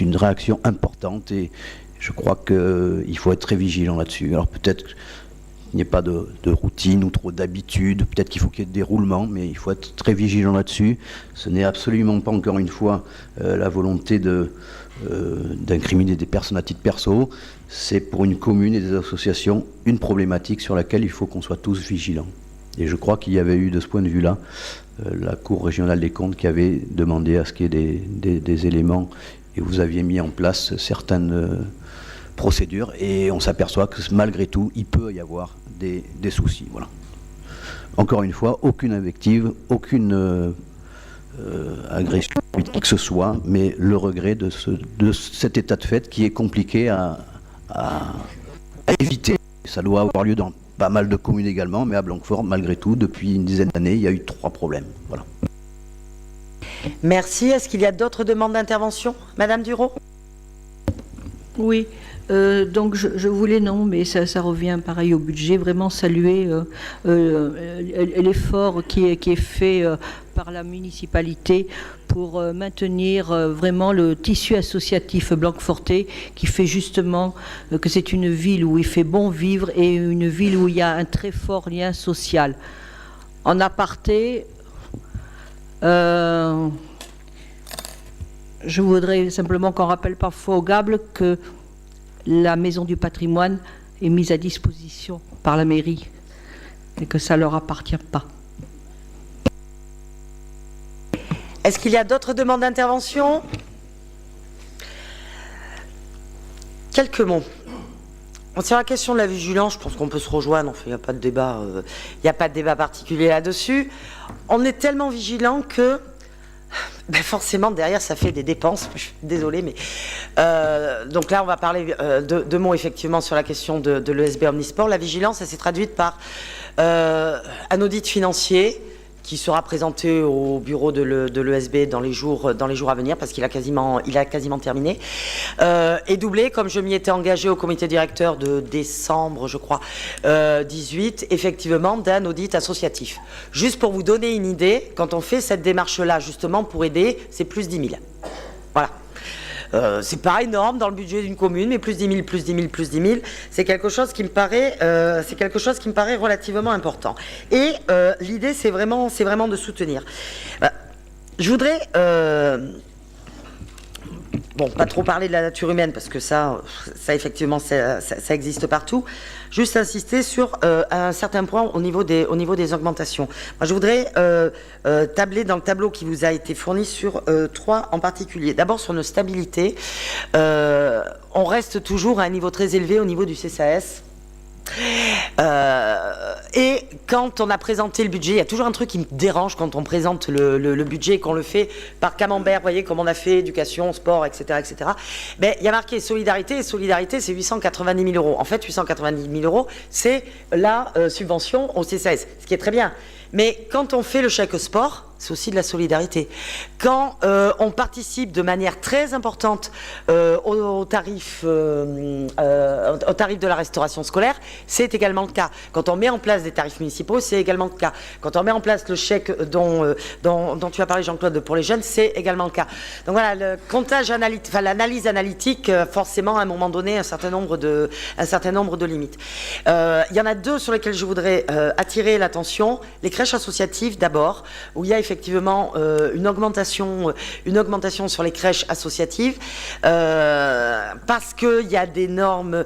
une réaction importante et je crois qu'il faut être très vigilant là-dessus. Alors peut-être qu'il n'y ait pas de routine ou trop d'habitude, peut-être qu'il faut qu'il y ait des déroulements, mais il faut être très vigilant là-dessus. Ce n'est absolument pas, encore une fois, la volonté d'incriminer des personnes à titre perso. C'est pour une commune et des associations une problématique sur laquelle il faut qu'on soit tous vigilants. Et je crois qu'il y avait eu de ce point de vue-là la Cour régionale des comptes qui avait demandé à ce qu'il y ait des éléments et vous aviez mis en place certaines procédures et on s'aperçoit que malgré tout il peut y avoir des soucis. Voilà. Encore une fois, aucune invective, aucune agression qui que ce soit, mais le regret de cet état de fait qui est compliqué à éviter. Ça doit avoir lieu dans pas mal de communes également, mais à Blanquefort, malgré tout, depuis une dizaine d'années, il y a eu 3 problèmes. Voilà. Merci. Est-ce qu'il y a d'autres demandes d'intervention? Madame Duro? Oui, donc je voulais, non, mais ça revient pareil au budget, vraiment saluer l'effort qui est fait par la municipalité pour maintenir vraiment le tissu associatif blanquefortais qui fait justement que c'est une ville où il fait bon vivre et une ville où il y a un très fort lien social. En aparté, je voudrais simplement qu'on rappelle parfois au Gable que la maison du patrimoine est mise à disposition par la mairie et que ça ne leur appartient pas. Est-ce qu'il y a d'autres demandes d'intervention? Quelques mots. Sur la question de la vigilance, je pense qu'on peut se rejoindre. Enfin, il n'y a pas de débat, particulier là-dessus. On est tellement vigilant que forcément derrière ça fait des dépenses. Je suis désolée, mais donc là on va parler de mots effectivement sur la question de l'ESB Omnisport. La vigilance, elle s'est traduite par un audit financier qui sera présenté au bureau de l'ESB dans les jours à venir, parce qu'il a quasiment terminé, et doublé, comme je m'y étais engagé au comité directeur de décembre, je crois, 18, effectivement, d'un audit associatif. Juste pour vous donner une idée, quand on fait cette démarche-là, justement, pour aider, c'est plus 10 000. Voilà. C'est pas énorme dans le budget d'une commune, mais plus 10 000, plus 10 000, plus 10 000, c'est quelque chose qui me paraît, relativement important. Et l'idée, c'est vraiment de soutenir. Je voudrais bon, pas trop parler de la nature humaine, parce que ça effectivement, ça existe partout. Juste insister sur un certain point au niveau des augmentations. Moi, je voudrais tabler dans le tableau qui vous a été fourni sur 3 en particulier. D'abord, sur nos stabilités, on reste toujours à un niveau très élevé au niveau du CCAS. Et quand on a présenté le budget, il y a toujours un truc qui me dérange quand on présente le budget et qu'on le fait par camembert, vous voyez, comme on a fait éducation, sport, etc., etc. Mais il y a marqué solidarité, et solidarité, c'est 890 000 euros. En fait, 890 000 euros, c'est la subvention au CCAS, ce qui est très bien. Mais quand on fait le chèque sport, c'est aussi de la solidarité. Quand on participe de manière très importante au tarif de la restauration scolaire, c'est également le cas. Quand on met en place des tarifs municipaux, c'est également le cas. Quand on met en place le chèque dont tu as parlé, Jean-Claude, pour les jeunes, c'est également le cas. Donc voilà, le comptage analytique, enfin l'analyse analytique, forcément, à un moment donné, un certain nombre de limites. Il y en a 2 sur lesquelles je voudrais attirer l'attention. Les crèches associatives, d'abord, où il y a effectivement une augmentation sur les crèches associatives parce qu'il y a des normes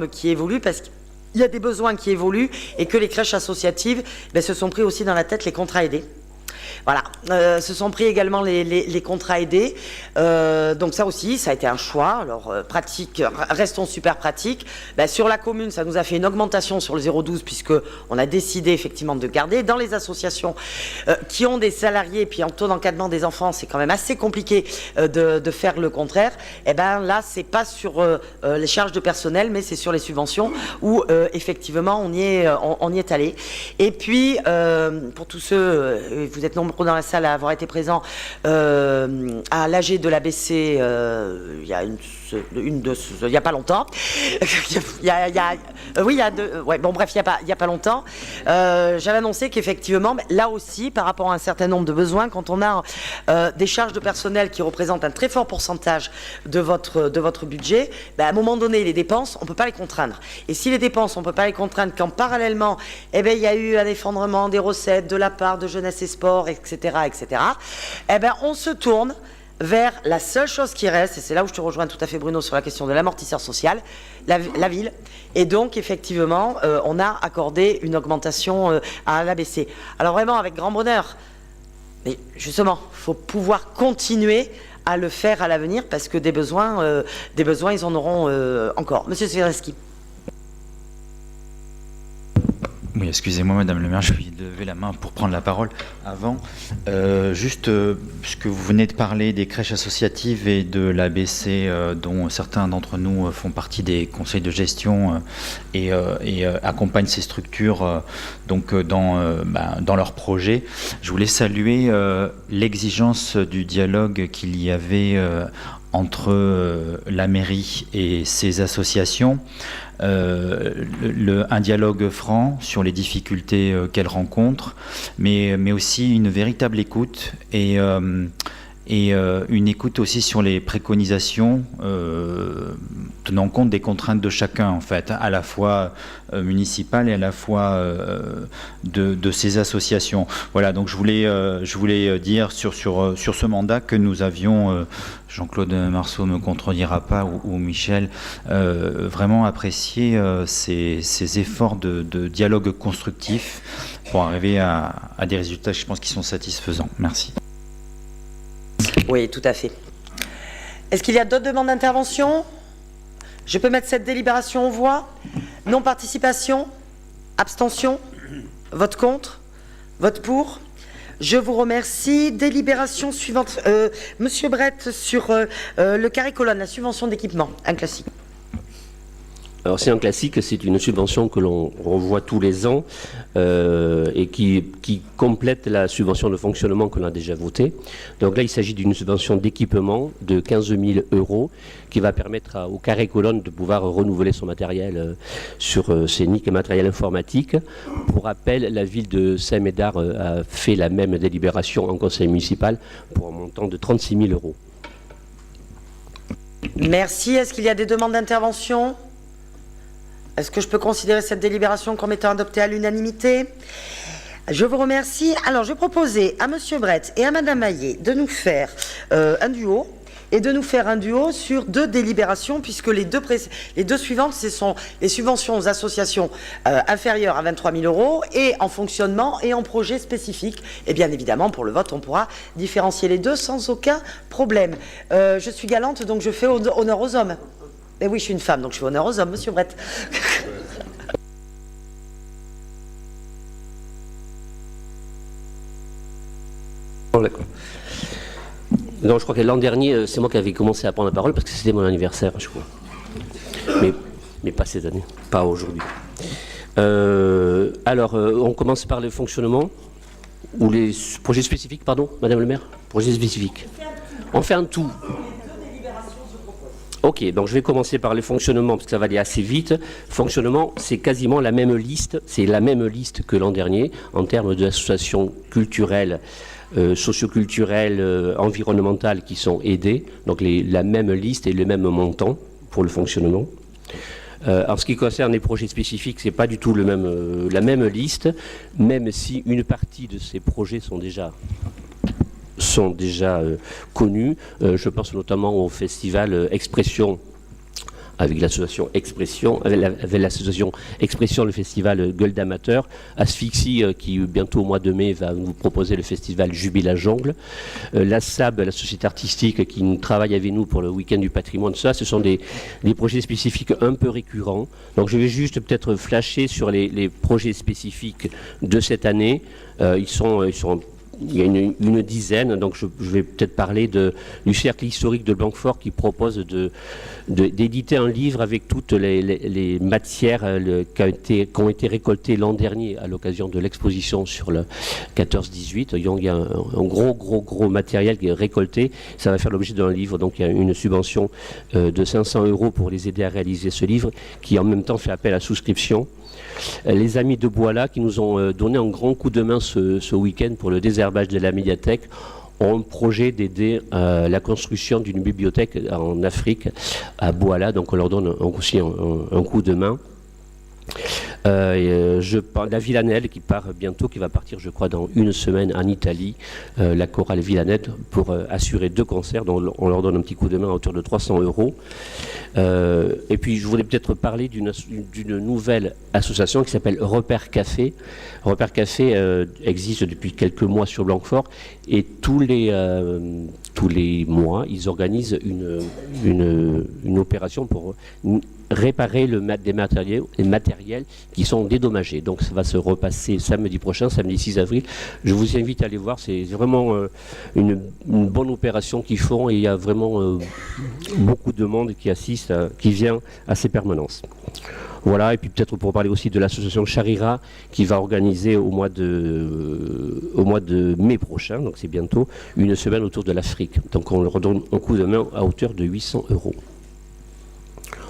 qui évoluent, parce qu'il y a des besoins qui évoluent et que les crèches associatives se sont pris aussi dans la tête les contrats aidés. Voilà, se sont pris également les contrats aidés. Donc ça aussi, ça a été un choix. Alors pratique, restons super pratiques. Sur la commune, ça nous a fait une augmentation sur le 0,12 puisque on a décidé effectivement de garder. Dans les associations qui ont des salariés, puis en taux d'encadrement des enfants, c'est quand même assez compliqué de faire le contraire. Et là, c'est pas sur les charges de personnel, mais c'est sur les subventions où effectivement on y est allé. Et puis pour tous ceux, vous êtes nombreux dans la salle à avoir été présents à l'AG de l'ABC il y a il y a pas longtemps. Il y a pas longtemps. J'avais annoncé qu'effectivement, là aussi, par rapport à un certain nombre de besoins, quand on a des charges de personnel qui représentent un très fort pourcentage de votre budget, à un moment donné, les dépenses, on ne peut pas les contraindre. Et si les dépenses, on ne peut pas les contraindre quand parallèlement, il y a eu un effondrement des recettes de la part de Jeunesse et Sport, etc., on se tourne vers la seule chose qui reste, et c'est là où je te rejoins tout à fait, Bruno, sur la question de l'amortisseur social, la ville. Et donc, effectivement, on a accordé une augmentation à l'ABC. Alors vraiment, avec grand bonheur. Mais justement, il faut pouvoir continuer à le faire à l'avenir, parce que des besoins, ils en auront encore. Monsieur Siereski. Oui, excusez-moi, Madame le maire, je vais lever la main pour prendre la parole. Avant, juste, puisque vous venez de parler des crèches associatives et de l'ABC, dont certains d'entre nous font partie des conseils de gestion et accompagnent ces structures dans leurs projets, je voulais saluer l'exigence du dialogue qu'il y avait entre la mairie et ses associations. Un dialogue franc sur les difficultés qu'elles rencontrent, mais aussi une véritable écoute et une écoute aussi sur les préconisations, tenant compte des contraintes de chacun, en fait, à la fois municipales et à la fois de ces associations. Voilà, donc je voulais dire sur ce mandat que nous avions, Jean-Claude Marceau ne me contredira pas, ou Michel, vraiment apprécié ces efforts de dialogue constructif pour arriver à des résultats, je pense, qui sont satisfaisants. Merci. Oui, tout à fait. Est-ce qu'il y a d'autres demandes d'intervention? Je peux mettre cette délibération aux voix. Non-participation? Abstention? Vote contre? Vote pour? Je vous remercie. Délibération suivante. Monsieur Brett, sur le carré colonne, la subvention d'équipement, un classique. Alors c'est un classique, c'est une subvention que l'on revoit tous les ans et qui complète la subvention de fonctionnement que l'on a déjà votée. Donc là, il s'agit d'une subvention d'équipement de 15 000 € qui va permettre au carré colonne de pouvoir renouveler son matériel sur ses NIC et matériel informatique. Pour rappel, la ville de Saint-Médard a fait la même délibération en conseil municipal pour un montant de 36 000 €. Merci. Est-ce qu'il y a des demandes d'intervention ? Est-ce que je peux considérer cette délibération comme étant adoptée à l'unanimité? Je vous remercie. Alors, je proposais à Monsieur Brett et à Madame Maillet de nous faire un duo et de nous faire un duo sur 2 délibérations, puisque les deux suivantes, ce sont les subventions aux associations inférieures à 23 000 € et en fonctionnement et en projet spécifique. Et bien évidemment, pour le vote, on pourra différencier les deux sans aucun problème. Je suis galante, donc je fais honneur aux hommes. Et oui, je suis une femme, donc je fais honneur aux hommes, Monsieur Brett. D'accord. Non, je crois que l'an dernier, c'est moi qui avais commencé à prendre la parole parce que c'était mon anniversaire, je crois. Mais pas cette année, pas aujourd'hui. Alors, on commence par le fonctionnement ou les projets spécifiques, pardon, Madame le maire? Projets spécifiques. On fait un tout. Ok, donc je vais commencer par le fonctionnement parce que ça va aller assez vite. Fonctionnement, c'est quasiment la même liste, c'est la même liste que l'an dernier en termes d'associations culturelles, socioculturelles, environnementales qui sont aidées. Donc la même liste et le même montant pour le fonctionnement. En ce qui concerne les projets spécifiques, c'est pas du tout la même liste, même si une partie de ces projets sont déjà connus. Je pense notamment au festival Expression, avec l'association Expression, avec l'association Expression, le festival Gueule d'amateur, Asphyxie, qui bientôt au mois de mai va nous proposer le festival Jubile à Jongle, la SAB, la société artistique qui travaille avec nous pour le week-end du patrimoine. Ça, ce sont des projets spécifiques un peu récurrents. Donc je vais juste peut-être flasher sur les projets spécifiques de cette année. Il y a une dizaine, donc je vais peut-être parler du cercle historique de Blanquefort qui propose d'éditer un livre avec toutes les matières qui ont été récoltées l'an dernier à l'occasion de l'exposition sur le 14-18. Il y a un gros matériel qui est récolté. Ça va faire l'objet d'un livre, donc il y a une subvention de 500 € pour les aider à réaliser ce livre, qui en même temps fait appel à souscription. Les amis de Boila, qui nous ont donné un grand coup de main ce week-end pour le désherbage de la médiathèque, ont un projet d'aider la construction d'une bibliothèque en Afrique, à Boila, donc on leur donne aussi un coup de main. Je parle de la Villanelle qui part bientôt, qui va partir je crois dans une semaine en Italie, la chorale Villanelle, pour assurer 2 concerts, dont on leur donne un petit coup de main à hauteur de 300 €. Et puis je voulais peut-être parler d'une nouvelle association qui s'appelle Repère Café. Repère Café existe depuis quelques mois sur Blanquefort, et tous les mois ils organisent une opération pour réparer des matériels qui sont dédommagés. Donc ça va se repasser samedi prochain, samedi 6 avril. Je vous invite à aller voir, c'est vraiment une bonne opération qu'ils font, et il y a vraiment beaucoup de monde qui assiste, qui vient à ces permanences. Voilà, et puis peut-être pour parler aussi de l'association Charira qui va organiser au mois de mai prochain, donc c'est bientôt, une semaine autour de l'Afrique. Donc on leur donne un coup de main à hauteur de 800 €.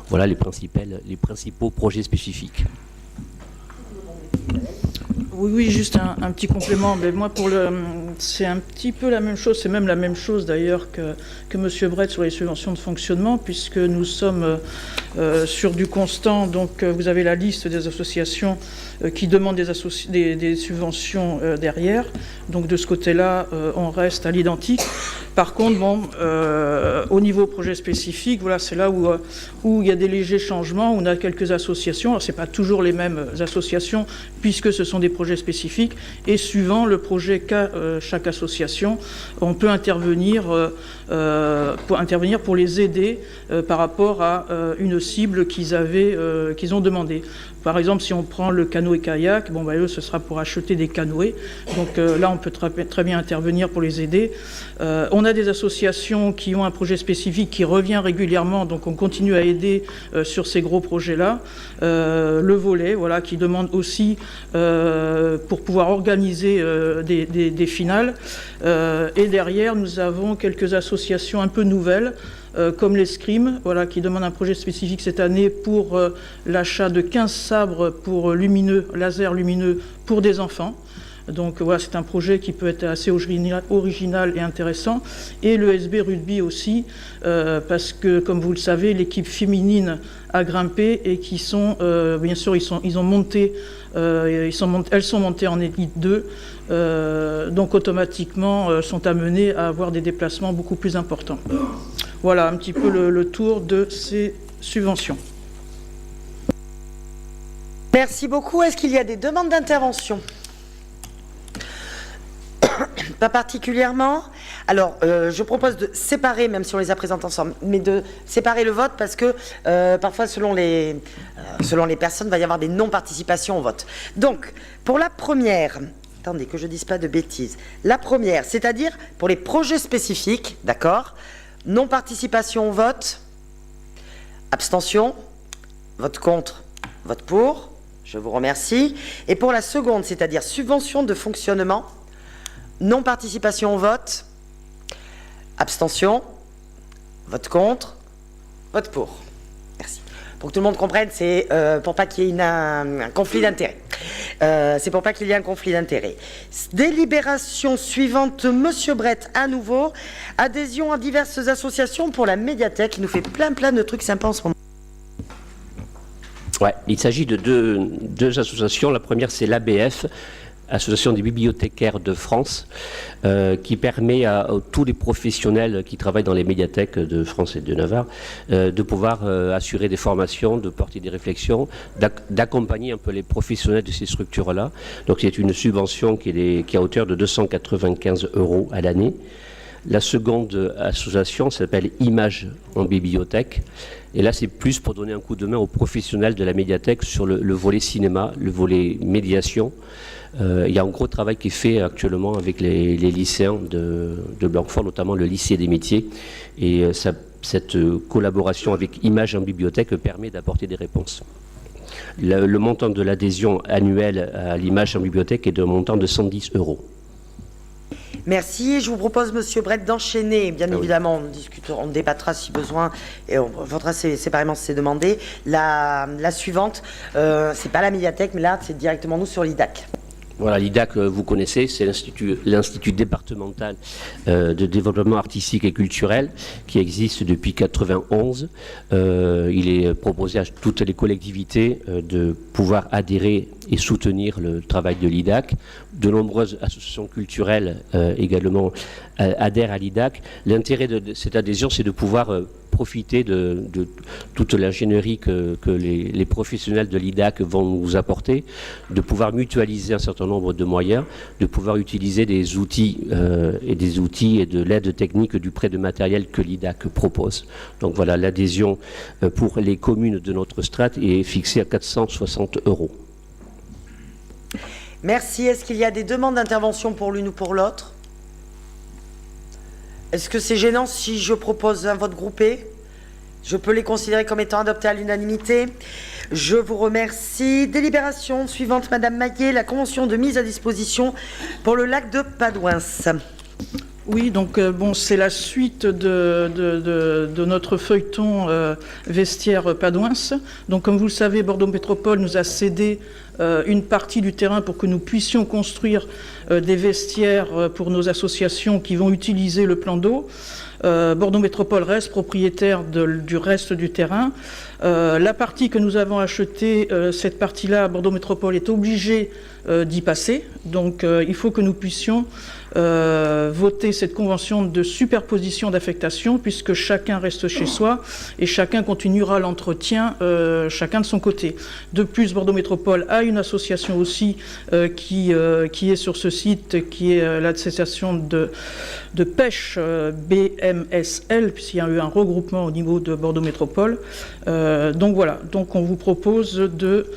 Voilà les principaux projets spécifiques. Oui, juste un petit complément. Mais moi, c'est un petit peu la même chose, c'est même la même chose d'ailleurs que M. Brett sur les subventions de fonctionnement, puisque nous sommes sur du constant. Donc, vous avez la liste des associations qui demandent des subventions derrière. Donc, de ce côté-là, on reste à l'identique. Par contre, au niveau projet spécifique, voilà, c'est là où il y a des légers changements. On a quelques associations. Alors, c'est pas toujours les mêmes associations, puisque ce sont des projets spécifiques. Et suivant le projet qu'a chaque association, on peut intervenir pour les aider par rapport à une cible qu'ils ont demandé. Par exemple, si on prend le canoë-kayak, eux, ce sera pour acheter des canoës. Donc là, on peut très bien intervenir pour les aider. On a des associations qui ont un projet spécifique qui revient régulièrement, donc on continue à aider sur ces gros projets-là. Le volet, voilà, qui demande aussi pour pouvoir organiser des finales. Et derrière, nous avons quelques associations un peu nouvelles, comme l'Escrime, voilà, qui demande un projet spécifique cette année pour l'achat de 15 sabres pour laser lumineux pour des enfants. Donc voilà, c'est un projet qui peut être assez original et intéressant. Et le SB Rugby aussi, parce que, comme vous le savez, l'équipe féminine a grimpé et qui sont, bien sûr, elles sont montées en élite 2, donc automatiquement sont amenées à avoir des déplacements beaucoup plus importants. Voilà un petit peu le tour de ces subventions. Merci beaucoup. Est-ce qu'il y a des demandes d'intervention? Pas particulièrement. Alors, je propose de séparer, même si on les a présentés ensemble, mais de séparer le vote parce que parfois, selon les personnes, il va y avoir des non-participations au vote. Donc, pour la première, attendez que je ne dise pas de bêtises, la première, c'est-à-dire pour les projets spécifiques, d'accord, non-participation au vote, abstention, vote contre, vote pour, je vous remercie. Et pour la seconde, c'est-à-dire subvention de fonctionnement, non-participation au vote, abstention, vote contre, vote pour. Merci. Pour que tout le monde comprenne, c'est pour pas qu'il y ait un conflit d'intérêts. C'est pour pas qu'il y ait un conflit d'intérêts. Délibération suivante, Monsieur Brett, à nouveau. Adhésion à diverses associations pour la médiathèque. Il nous fait plein de trucs sympas en ce moment. Ouais, il s'agit de deux associations. La première, c'est l'ABF, Association des bibliothécaires de France, qui permet à tous les professionnels qui travaillent dans les médiathèques de France et de Navarre de pouvoir assurer des formations, de porter des réflexions, d'accompagner un peu les professionnels de ces structures-là. Donc c'est une subvention qui est à hauteur de 295 € à l'année. La seconde association s'appelle Images en bibliothèque. Et là, c'est plus pour donner un coup de main aux professionnels de la médiathèque sur le volet cinéma, le volet médiation. Il y a un gros travail qui est fait actuellement avec les lycéens de Blanquefort, notamment le lycée des métiers. Et cette collaboration avec Images en bibliothèque permet d'apporter des réponses. Le montant de l'adhésion annuelle à l'Image en bibliothèque est d'un montant de 110 €. Merci. Je vous propose, Monsieur Brett, d'enchaîner. Bien évidemment, on débattra si besoin et on votera séparément si c'est demandé. La suivante, c'est pas la médiathèque, mais là, c'est directement nous sur l'IDAC. Voilà, l'IDAC, vous connaissez, c'est l'Institut départemental de développement artistique et culturel qui existe depuis 1991. Il est proposé à toutes les collectivités de pouvoir adhérer et soutenir le travail de l'IDAC. De nombreuses associations culturelles également adhèrent à l'IDAC. L'intérêt de cette adhésion, c'est de pouvoir profiter de toute l'ingénierie que les professionnels de l'IDAC vont nous apporter, de pouvoir mutualiser un certain nombre de moyens, de pouvoir utiliser des outils et de l'aide technique du prêt de matériel que l'IDAC propose. Donc voilà, l'adhésion pour les communes de notre strate est fixée à 460 €. Merci. Est-ce qu'il y a des demandes d'intervention pour l'une ou pour l'autre? Est-ce que c'est gênant si je propose un vote groupé? Je peux les considérer comme étant adoptés à l'unanimité. Je vous remercie. Délibération suivante, Madame Maillet, la convention de mise à disposition pour le lac de Padouins. Oui, donc bon, c'est la suite de notre feuilleton vestiaire Padouins. Donc comme vous le savez, Bordeaux Métropole nous a cédé une partie du terrain pour que nous puissions construire des vestiaires pour nos associations qui vont utiliser le plan d'eau. Bordeaux Métropole reste propriétaire du reste du terrain. La partie que nous avons achetée, cette partie-là, Bordeaux Métropole est obligée d'y passer. Donc il faut que nous puissions voter cette convention de superposition d'affectation puisque chacun reste chez soi et chacun continuera l'entretien chacun de son côté. De plus, Bordeaux Métropole a une association aussi qui est sur ce site, qui est l'association de pêche BMSL, puisqu'il y a eu un regroupement au niveau de Bordeaux Métropole. Donc voilà, donc on vous propose de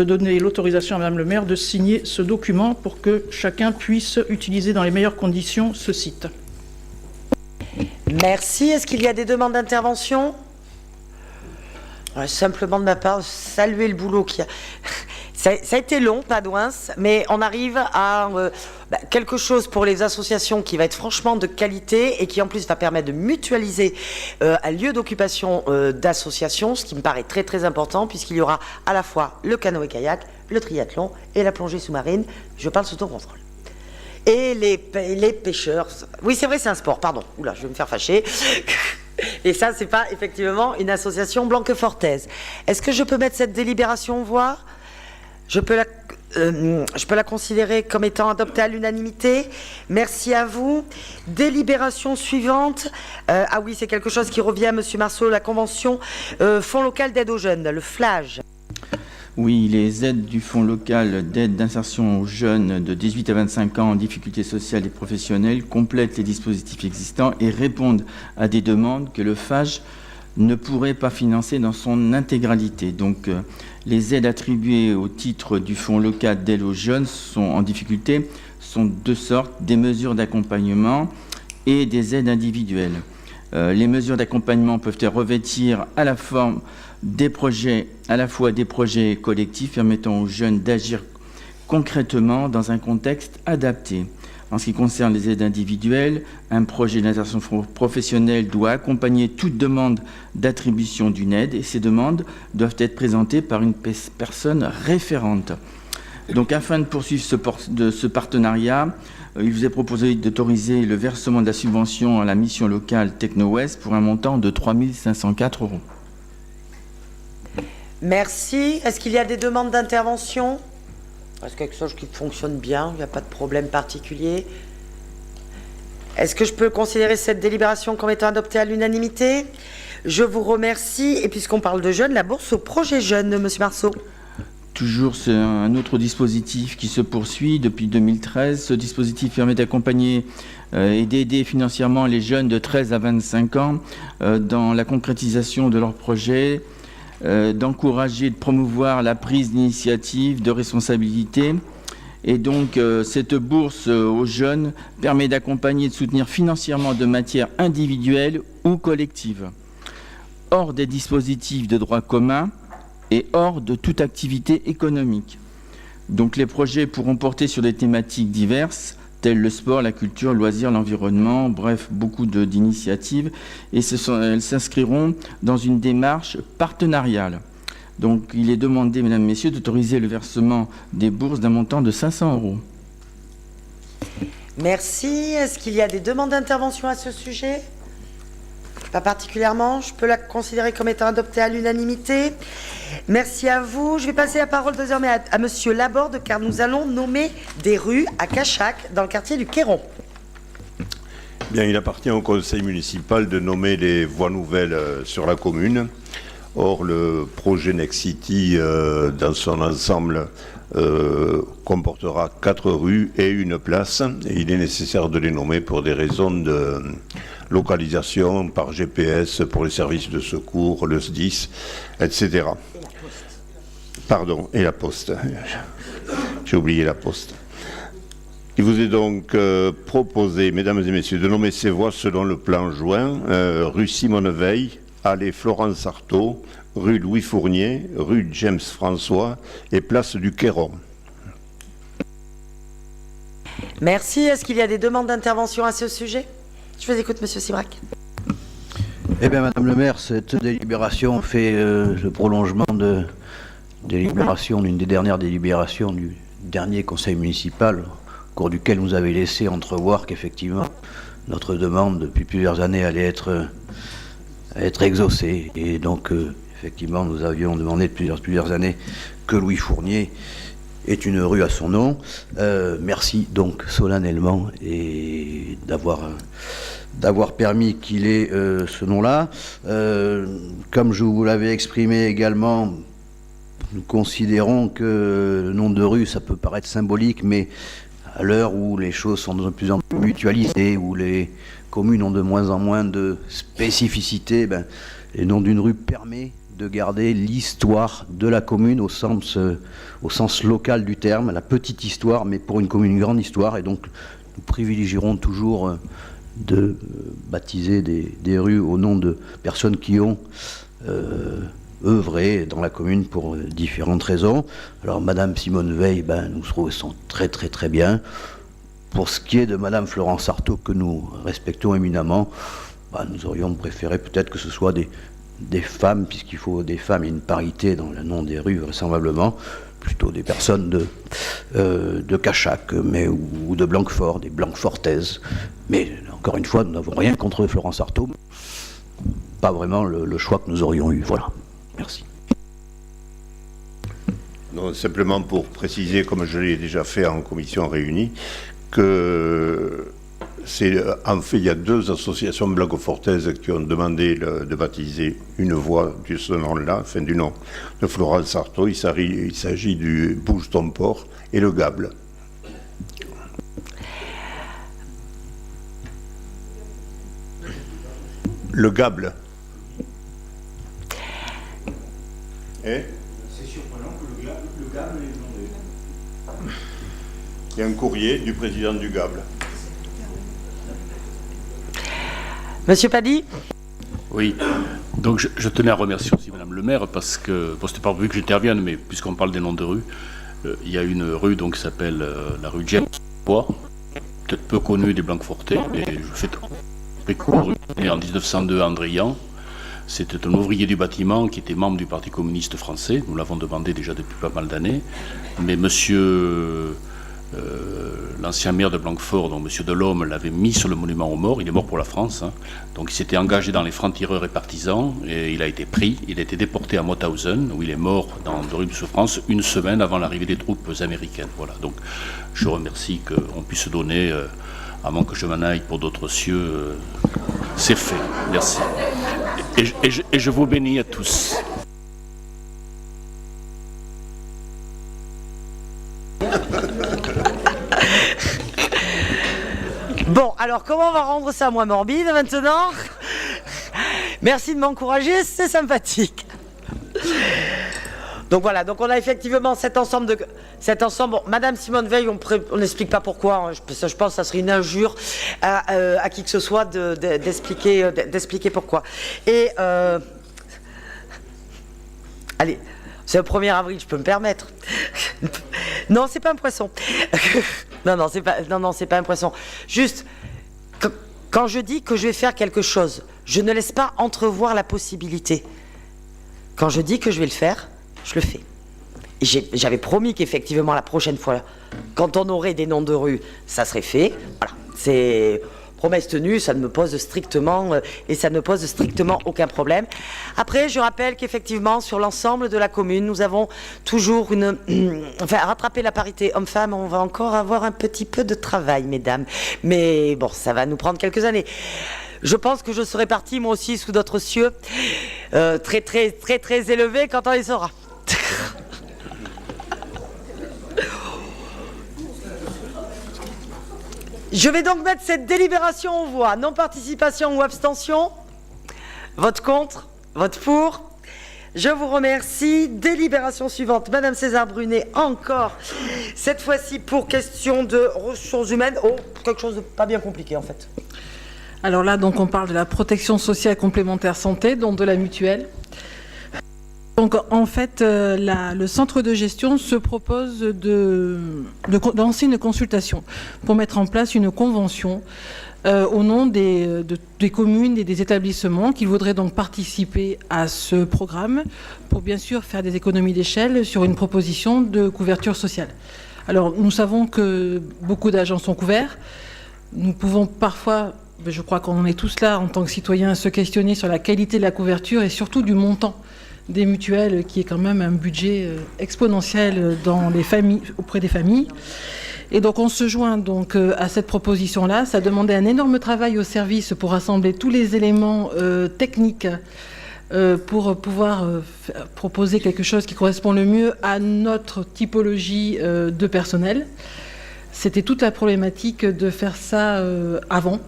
donner l'autorisation à Madame le maire de signer ce document pour que chacun puisse utiliser dans les meilleures conditions ce site. Merci. Est-ce qu'il y a des demandes d'intervention? Simplement de ma part, saluer le boulot qui a... Ça a été long, Padouins, mais on arrive à quelque chose pour les associations qui va être franchement de qualité et qui en plus va permettre de mutualiser un lieu d'occupation d'associations, ce qui me paraît très très important puisqu'il y aura à la fois le canoë-kayak, le triathlon et la plongée sous-marine. Je parle sous ton contrôle. Et les pêcheurs... Oui, c'est vrai, c'est un sport, pardon. Oula, je vais me faire fâcher. Et ça, c'est pas effectivement une association blanquefortaise. Est-ce que je peux mettre cette délibération en voie? Je peux la... je peux la considérer comme étant adoptée à l'unanimité. Merci à vous. Délibération suivante. Ah oui, c'est quelque chose qui revient, Monsieur Marceau, la convention Fonds local d'aide aux jeunes, le FLAGE. Oui, les aides du Fonds local d'aide d'insertion aux jeunes de 18 à 25 ans en difficulté sociale et professionnelle complètent les dispositifs existants et répondent à des demandes que le FAGE ne pourrait pas financer dans son intégralité. Donc, les aides attribuées au titre du Fonds local d'aide aux jeunes en difficulté sont de deux sortes, des mesures d'accompagnement et des aides individuelles. Les mesures d'accompagnement peuvent revêtir à la fois des projets collectifs permettant aux jeunes d'agir concrètement dans un contexte adapté. En ce qui concerne les aides individuelles, un projet d'insertion professionnelle doit accompagner toute demande d'attribution d'une aide et ces demandes doivent être présentées par une personne référente. Donc, afin de poursuivre ce partenariat, il vous est proposé d'autoriser le versement de la subvention à la mission locale Techno-Ouest pour un montant de 3 504 €. Merci. Est-ce qu'il y a des demandes d'intervention? Est-ce quelque chose qui fonctionne bien? Il n'y a pas de problème particulier. Est-ce que je peux considérer cette délibération comme étant adoptée à l'unanimité? Je vous remercie. Et puisqu'on parle de jeunes, la bourse au projet jeune, Monsieur Marceau. Toujours, c'est un autre dispositif qui se poursuit depuis 2013. Ce dispositif permet d'accompagner et d'aider financièrement les jeunes de 13 à 25 ans dans la concrétisation de leurs projets, d'encourager et de promouvoir la prise d'initiative, de responsabilité. Et donc, cette bourse aux jeunes permet d'accompagner et de soutenir financièrement de manière individuelle ou collective, hors des dispositifs de droit commun et hors de toute activité économique. Donc, les projets pourront porter sur des thématiques diverses, telles le sport, la culture, le loisir, l'environnement, bref, beaucoup d'initiatives, et elles s'inscriront dans une démarche partenariale. Donc, il est demandé, mesdames, messieurs, d'autoriser le versement des bourses d'un montant de 500 €. Merci. Est-ce qu'il y a des demandes d'intervention à ce sujet? Pas particulièrement. Je peux la considérer comme étant adoptée à l'unanimité. Merci à vous. Je vais passer la parole désormais à Monsieur Laborde, car nous allons nommer des rues à Cachac, dans le quartier du Quéron. Bien, il appartient au conseil municipal de nommer les voies nouvelles sur la commune. Or, le projet Next City, dans son ensemble, comportera 4 rues et une place. Et il est nécessaire de les nommer pour des raisons de localisation par GPS pour les services de secours, le SDIS, etc. Pardon, et la poste. J'ai oublié la poste. Il vous est donc proposé, mesdames et messieurs, de nommer ces voies selon le plan joint, rue Simone Veil, allée Florence Artaud, rue Louis Fournier, rue James François et place du Quéron. Merci. Est-ce qu'il y a des demandes d'intervention à ce sujet? Je vous écoute, Monsieur Sibrac. Eh bien, Madame le maire, cette délibération fait le prolongement de délibération, d'une des dernières délibérations du dernier conseil municipal, au cours duquel vous avez laissé entrevoir qu'effectivement, notre demande depuis plusieurs années allait être exaucée. Et donc, effectivement, nous avions demandé depuis plusieurs années que Louis Fournier ait une rue à son nom. Merci donc solennellement et d'avoir permis qu'il ait ce nom-là. Comme je vous l'avais exprimé également, nous considérons que le nom de rue, ça peut paraître symbolique, mais à l'heure où les choses sont de plus en plus mutualisées, où les communes ont de moins en moins de spécificité, le nom d'une rue permet de garder l'histoire de la commune au sens local du terme, la petite histoire, mais pour une commune, une grande histoire. Et donc, nous privilégierons toujours de baptiser des rues au nom de personnes qui ont œuvré dans la commune pour différentes raisons. Alors, Madame Simone Veil, nous trouvons très très très bien. Pour ce qui est de Madame Florence Artaud, que nous respectons éminemment, nous aurions préféré peut-être que ce soit des femmes, puisqu'il faut des femmes et une parité dans le nom des rues, vraisemblablement, plutôt des personnes de Cachac, ou de Blanquefort, des Blanquefortaises. Mais encore une fois, nous n'avons rien contre Florence Artaud, pas vraiment le choix que nous aurions eu. Voilà. Merci. Non, simplement pour préciser, comme je l'ai déjà fait en commission réunie, que en fait, il y a 2 associations blanquefortaises qui ont demandé de baptiser une voie de ce nom-là, enfin du nom de Florence Artaud. Il s'agit du Bouge ton port et le Gable. Le Gable. C'est surprenant que le Gable est demandé. Il y a un courrier du président du Gable. Monsieur Paddy? Oui, donc je tenais à remercier aussi Madame le maire parce que, bon, c'était pas prévu que j'intervienne, mais puisqu'on parle des noms de rues, il y a une rue donc, qui s'appelle la rue James Bois, peut-être peu connue des Blanquefortais, et je fais très court, né en 1902 à Andrian. C'était un ouvrier du bâtiment qui était membre du Parti communiste français, nous l'avons demandé déjà depuis pas mal d'années, mais monsieur... l'ancien maire de Blanquefort, donc M. Delhomme, l'avait mis sur le monument aux morts. Il est mort pour la France, hein. Donc il s'était engagé dans les francs-tireurs et partisans et il a été pris. Il a été déporté à Mauthausen où il est mort dans d'horribles souffrances une semaine avant l'arrivée des troupes américaines. Voilà. Donc je remercie qu'on puisse se donner, à moins que je m'en aille pour d'autres cieux. C'est fait. Merci. Et je vous bénis à tous. Bon, alors comment on va rendre ça moins morbide maintenant? Merci de m'encourager, c'est sympathique. Donc voilà, donc on a effectivement cet ensemble. Bon, Madame Simone Veil, on n'explique pas pourquoi. Hein, je pense que ça serait une injure à qui que ce soit d'expliquer pourquoi. Et allez, c'est le 1er avril, je peux me permettre. Non, c'est pas un poisson. Non, c'est pas un poisson. Juste, quand je dis que je vais faire quelque chose, je ne laisse pas entrevoir la possibilité. Quand je dis que je vais le faire, je le fais. Et j'avais promis qu'effectivement, la prochaine fois, quand on aurait des noms de rue, ça serait fait. Voilà, c'est... Promesse tenue, ça ne me pose strictement aucun problème. Après, je rappelle qu'effectivement, sur l'ensemble de la commune, nous avons toujours rattraper la parité homme-femme, on va encore avoir un petit peu de travail, mesdames. Mais bon, ça va nous prendre quelques années. Je pense que je serai partie, moi aussi, sous d'autres cieux, très élevés quand on les saura. Je vais donc mettre cette délibération aux voix. Non-participation ou abstention? Vote contre? Vote pour? Je vous remercie. Délibération suivante. Madame César Brunet, encore. Cette fois-ci pour question de ressources humaines. Oh, quelque chose de pas bien compliqué en fait. Alors là, donc, on parle de la protection sociale complémentaire santé, donc de la mutuelle. Donc, en fait, le centre de gestion se propose de lancer une consultation pour mettre en place une convention au nom des communes et des établissements qui voudraient donc participer à ce programme pour bien sûr faire des économies d'échelle sur une proposition de couverture sociale. Alors, nous savons que beaucoup d'agents sont couverts. Nous pouvons parfois, je crois qu'on est tous là en tant que citoyens, se questionner sur la qualité de la couverture et surtout du montant des mutuelles, qui est quand même un budget exponentiel dans les familles, auprès des familles. Et donc on se joint donc à cette proposition-là. Ça demandait un énorme travail au service pour rassembler tous les éléments techniques pour pouvoir proposer quelque chose qui correspond le mieux à notre typologie de personnel. C'était toute la problématique de faire ça avant.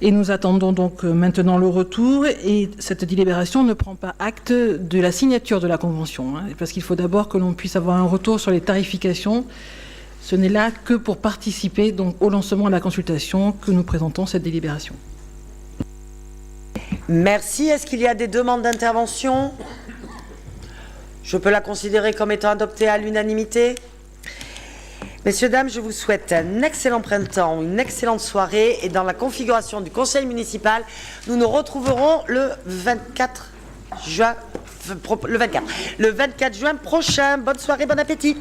Et nous attendons donc maintenant le retour, et cette délibération ne prend pas acte de la signature de la convention, hein, parce qu'il faut d'abord que l'on puisse avoir un retour sur les tarifications. Ce n'est là que pour participer donc au lancement de la consultation que nous présentons cette délibération. Merci. Est-ce qu'il y a des demandes d'intervention? Je peux la considérer comme étant adoptée à l'unanimité. Messieurs, dames, je vous souhaite un excellent printemps, une excellente soirée, et dans la configuration du conseil municipal, nous nous retrouverons le 24 juin prochain. Bonne soirée, bon appétit.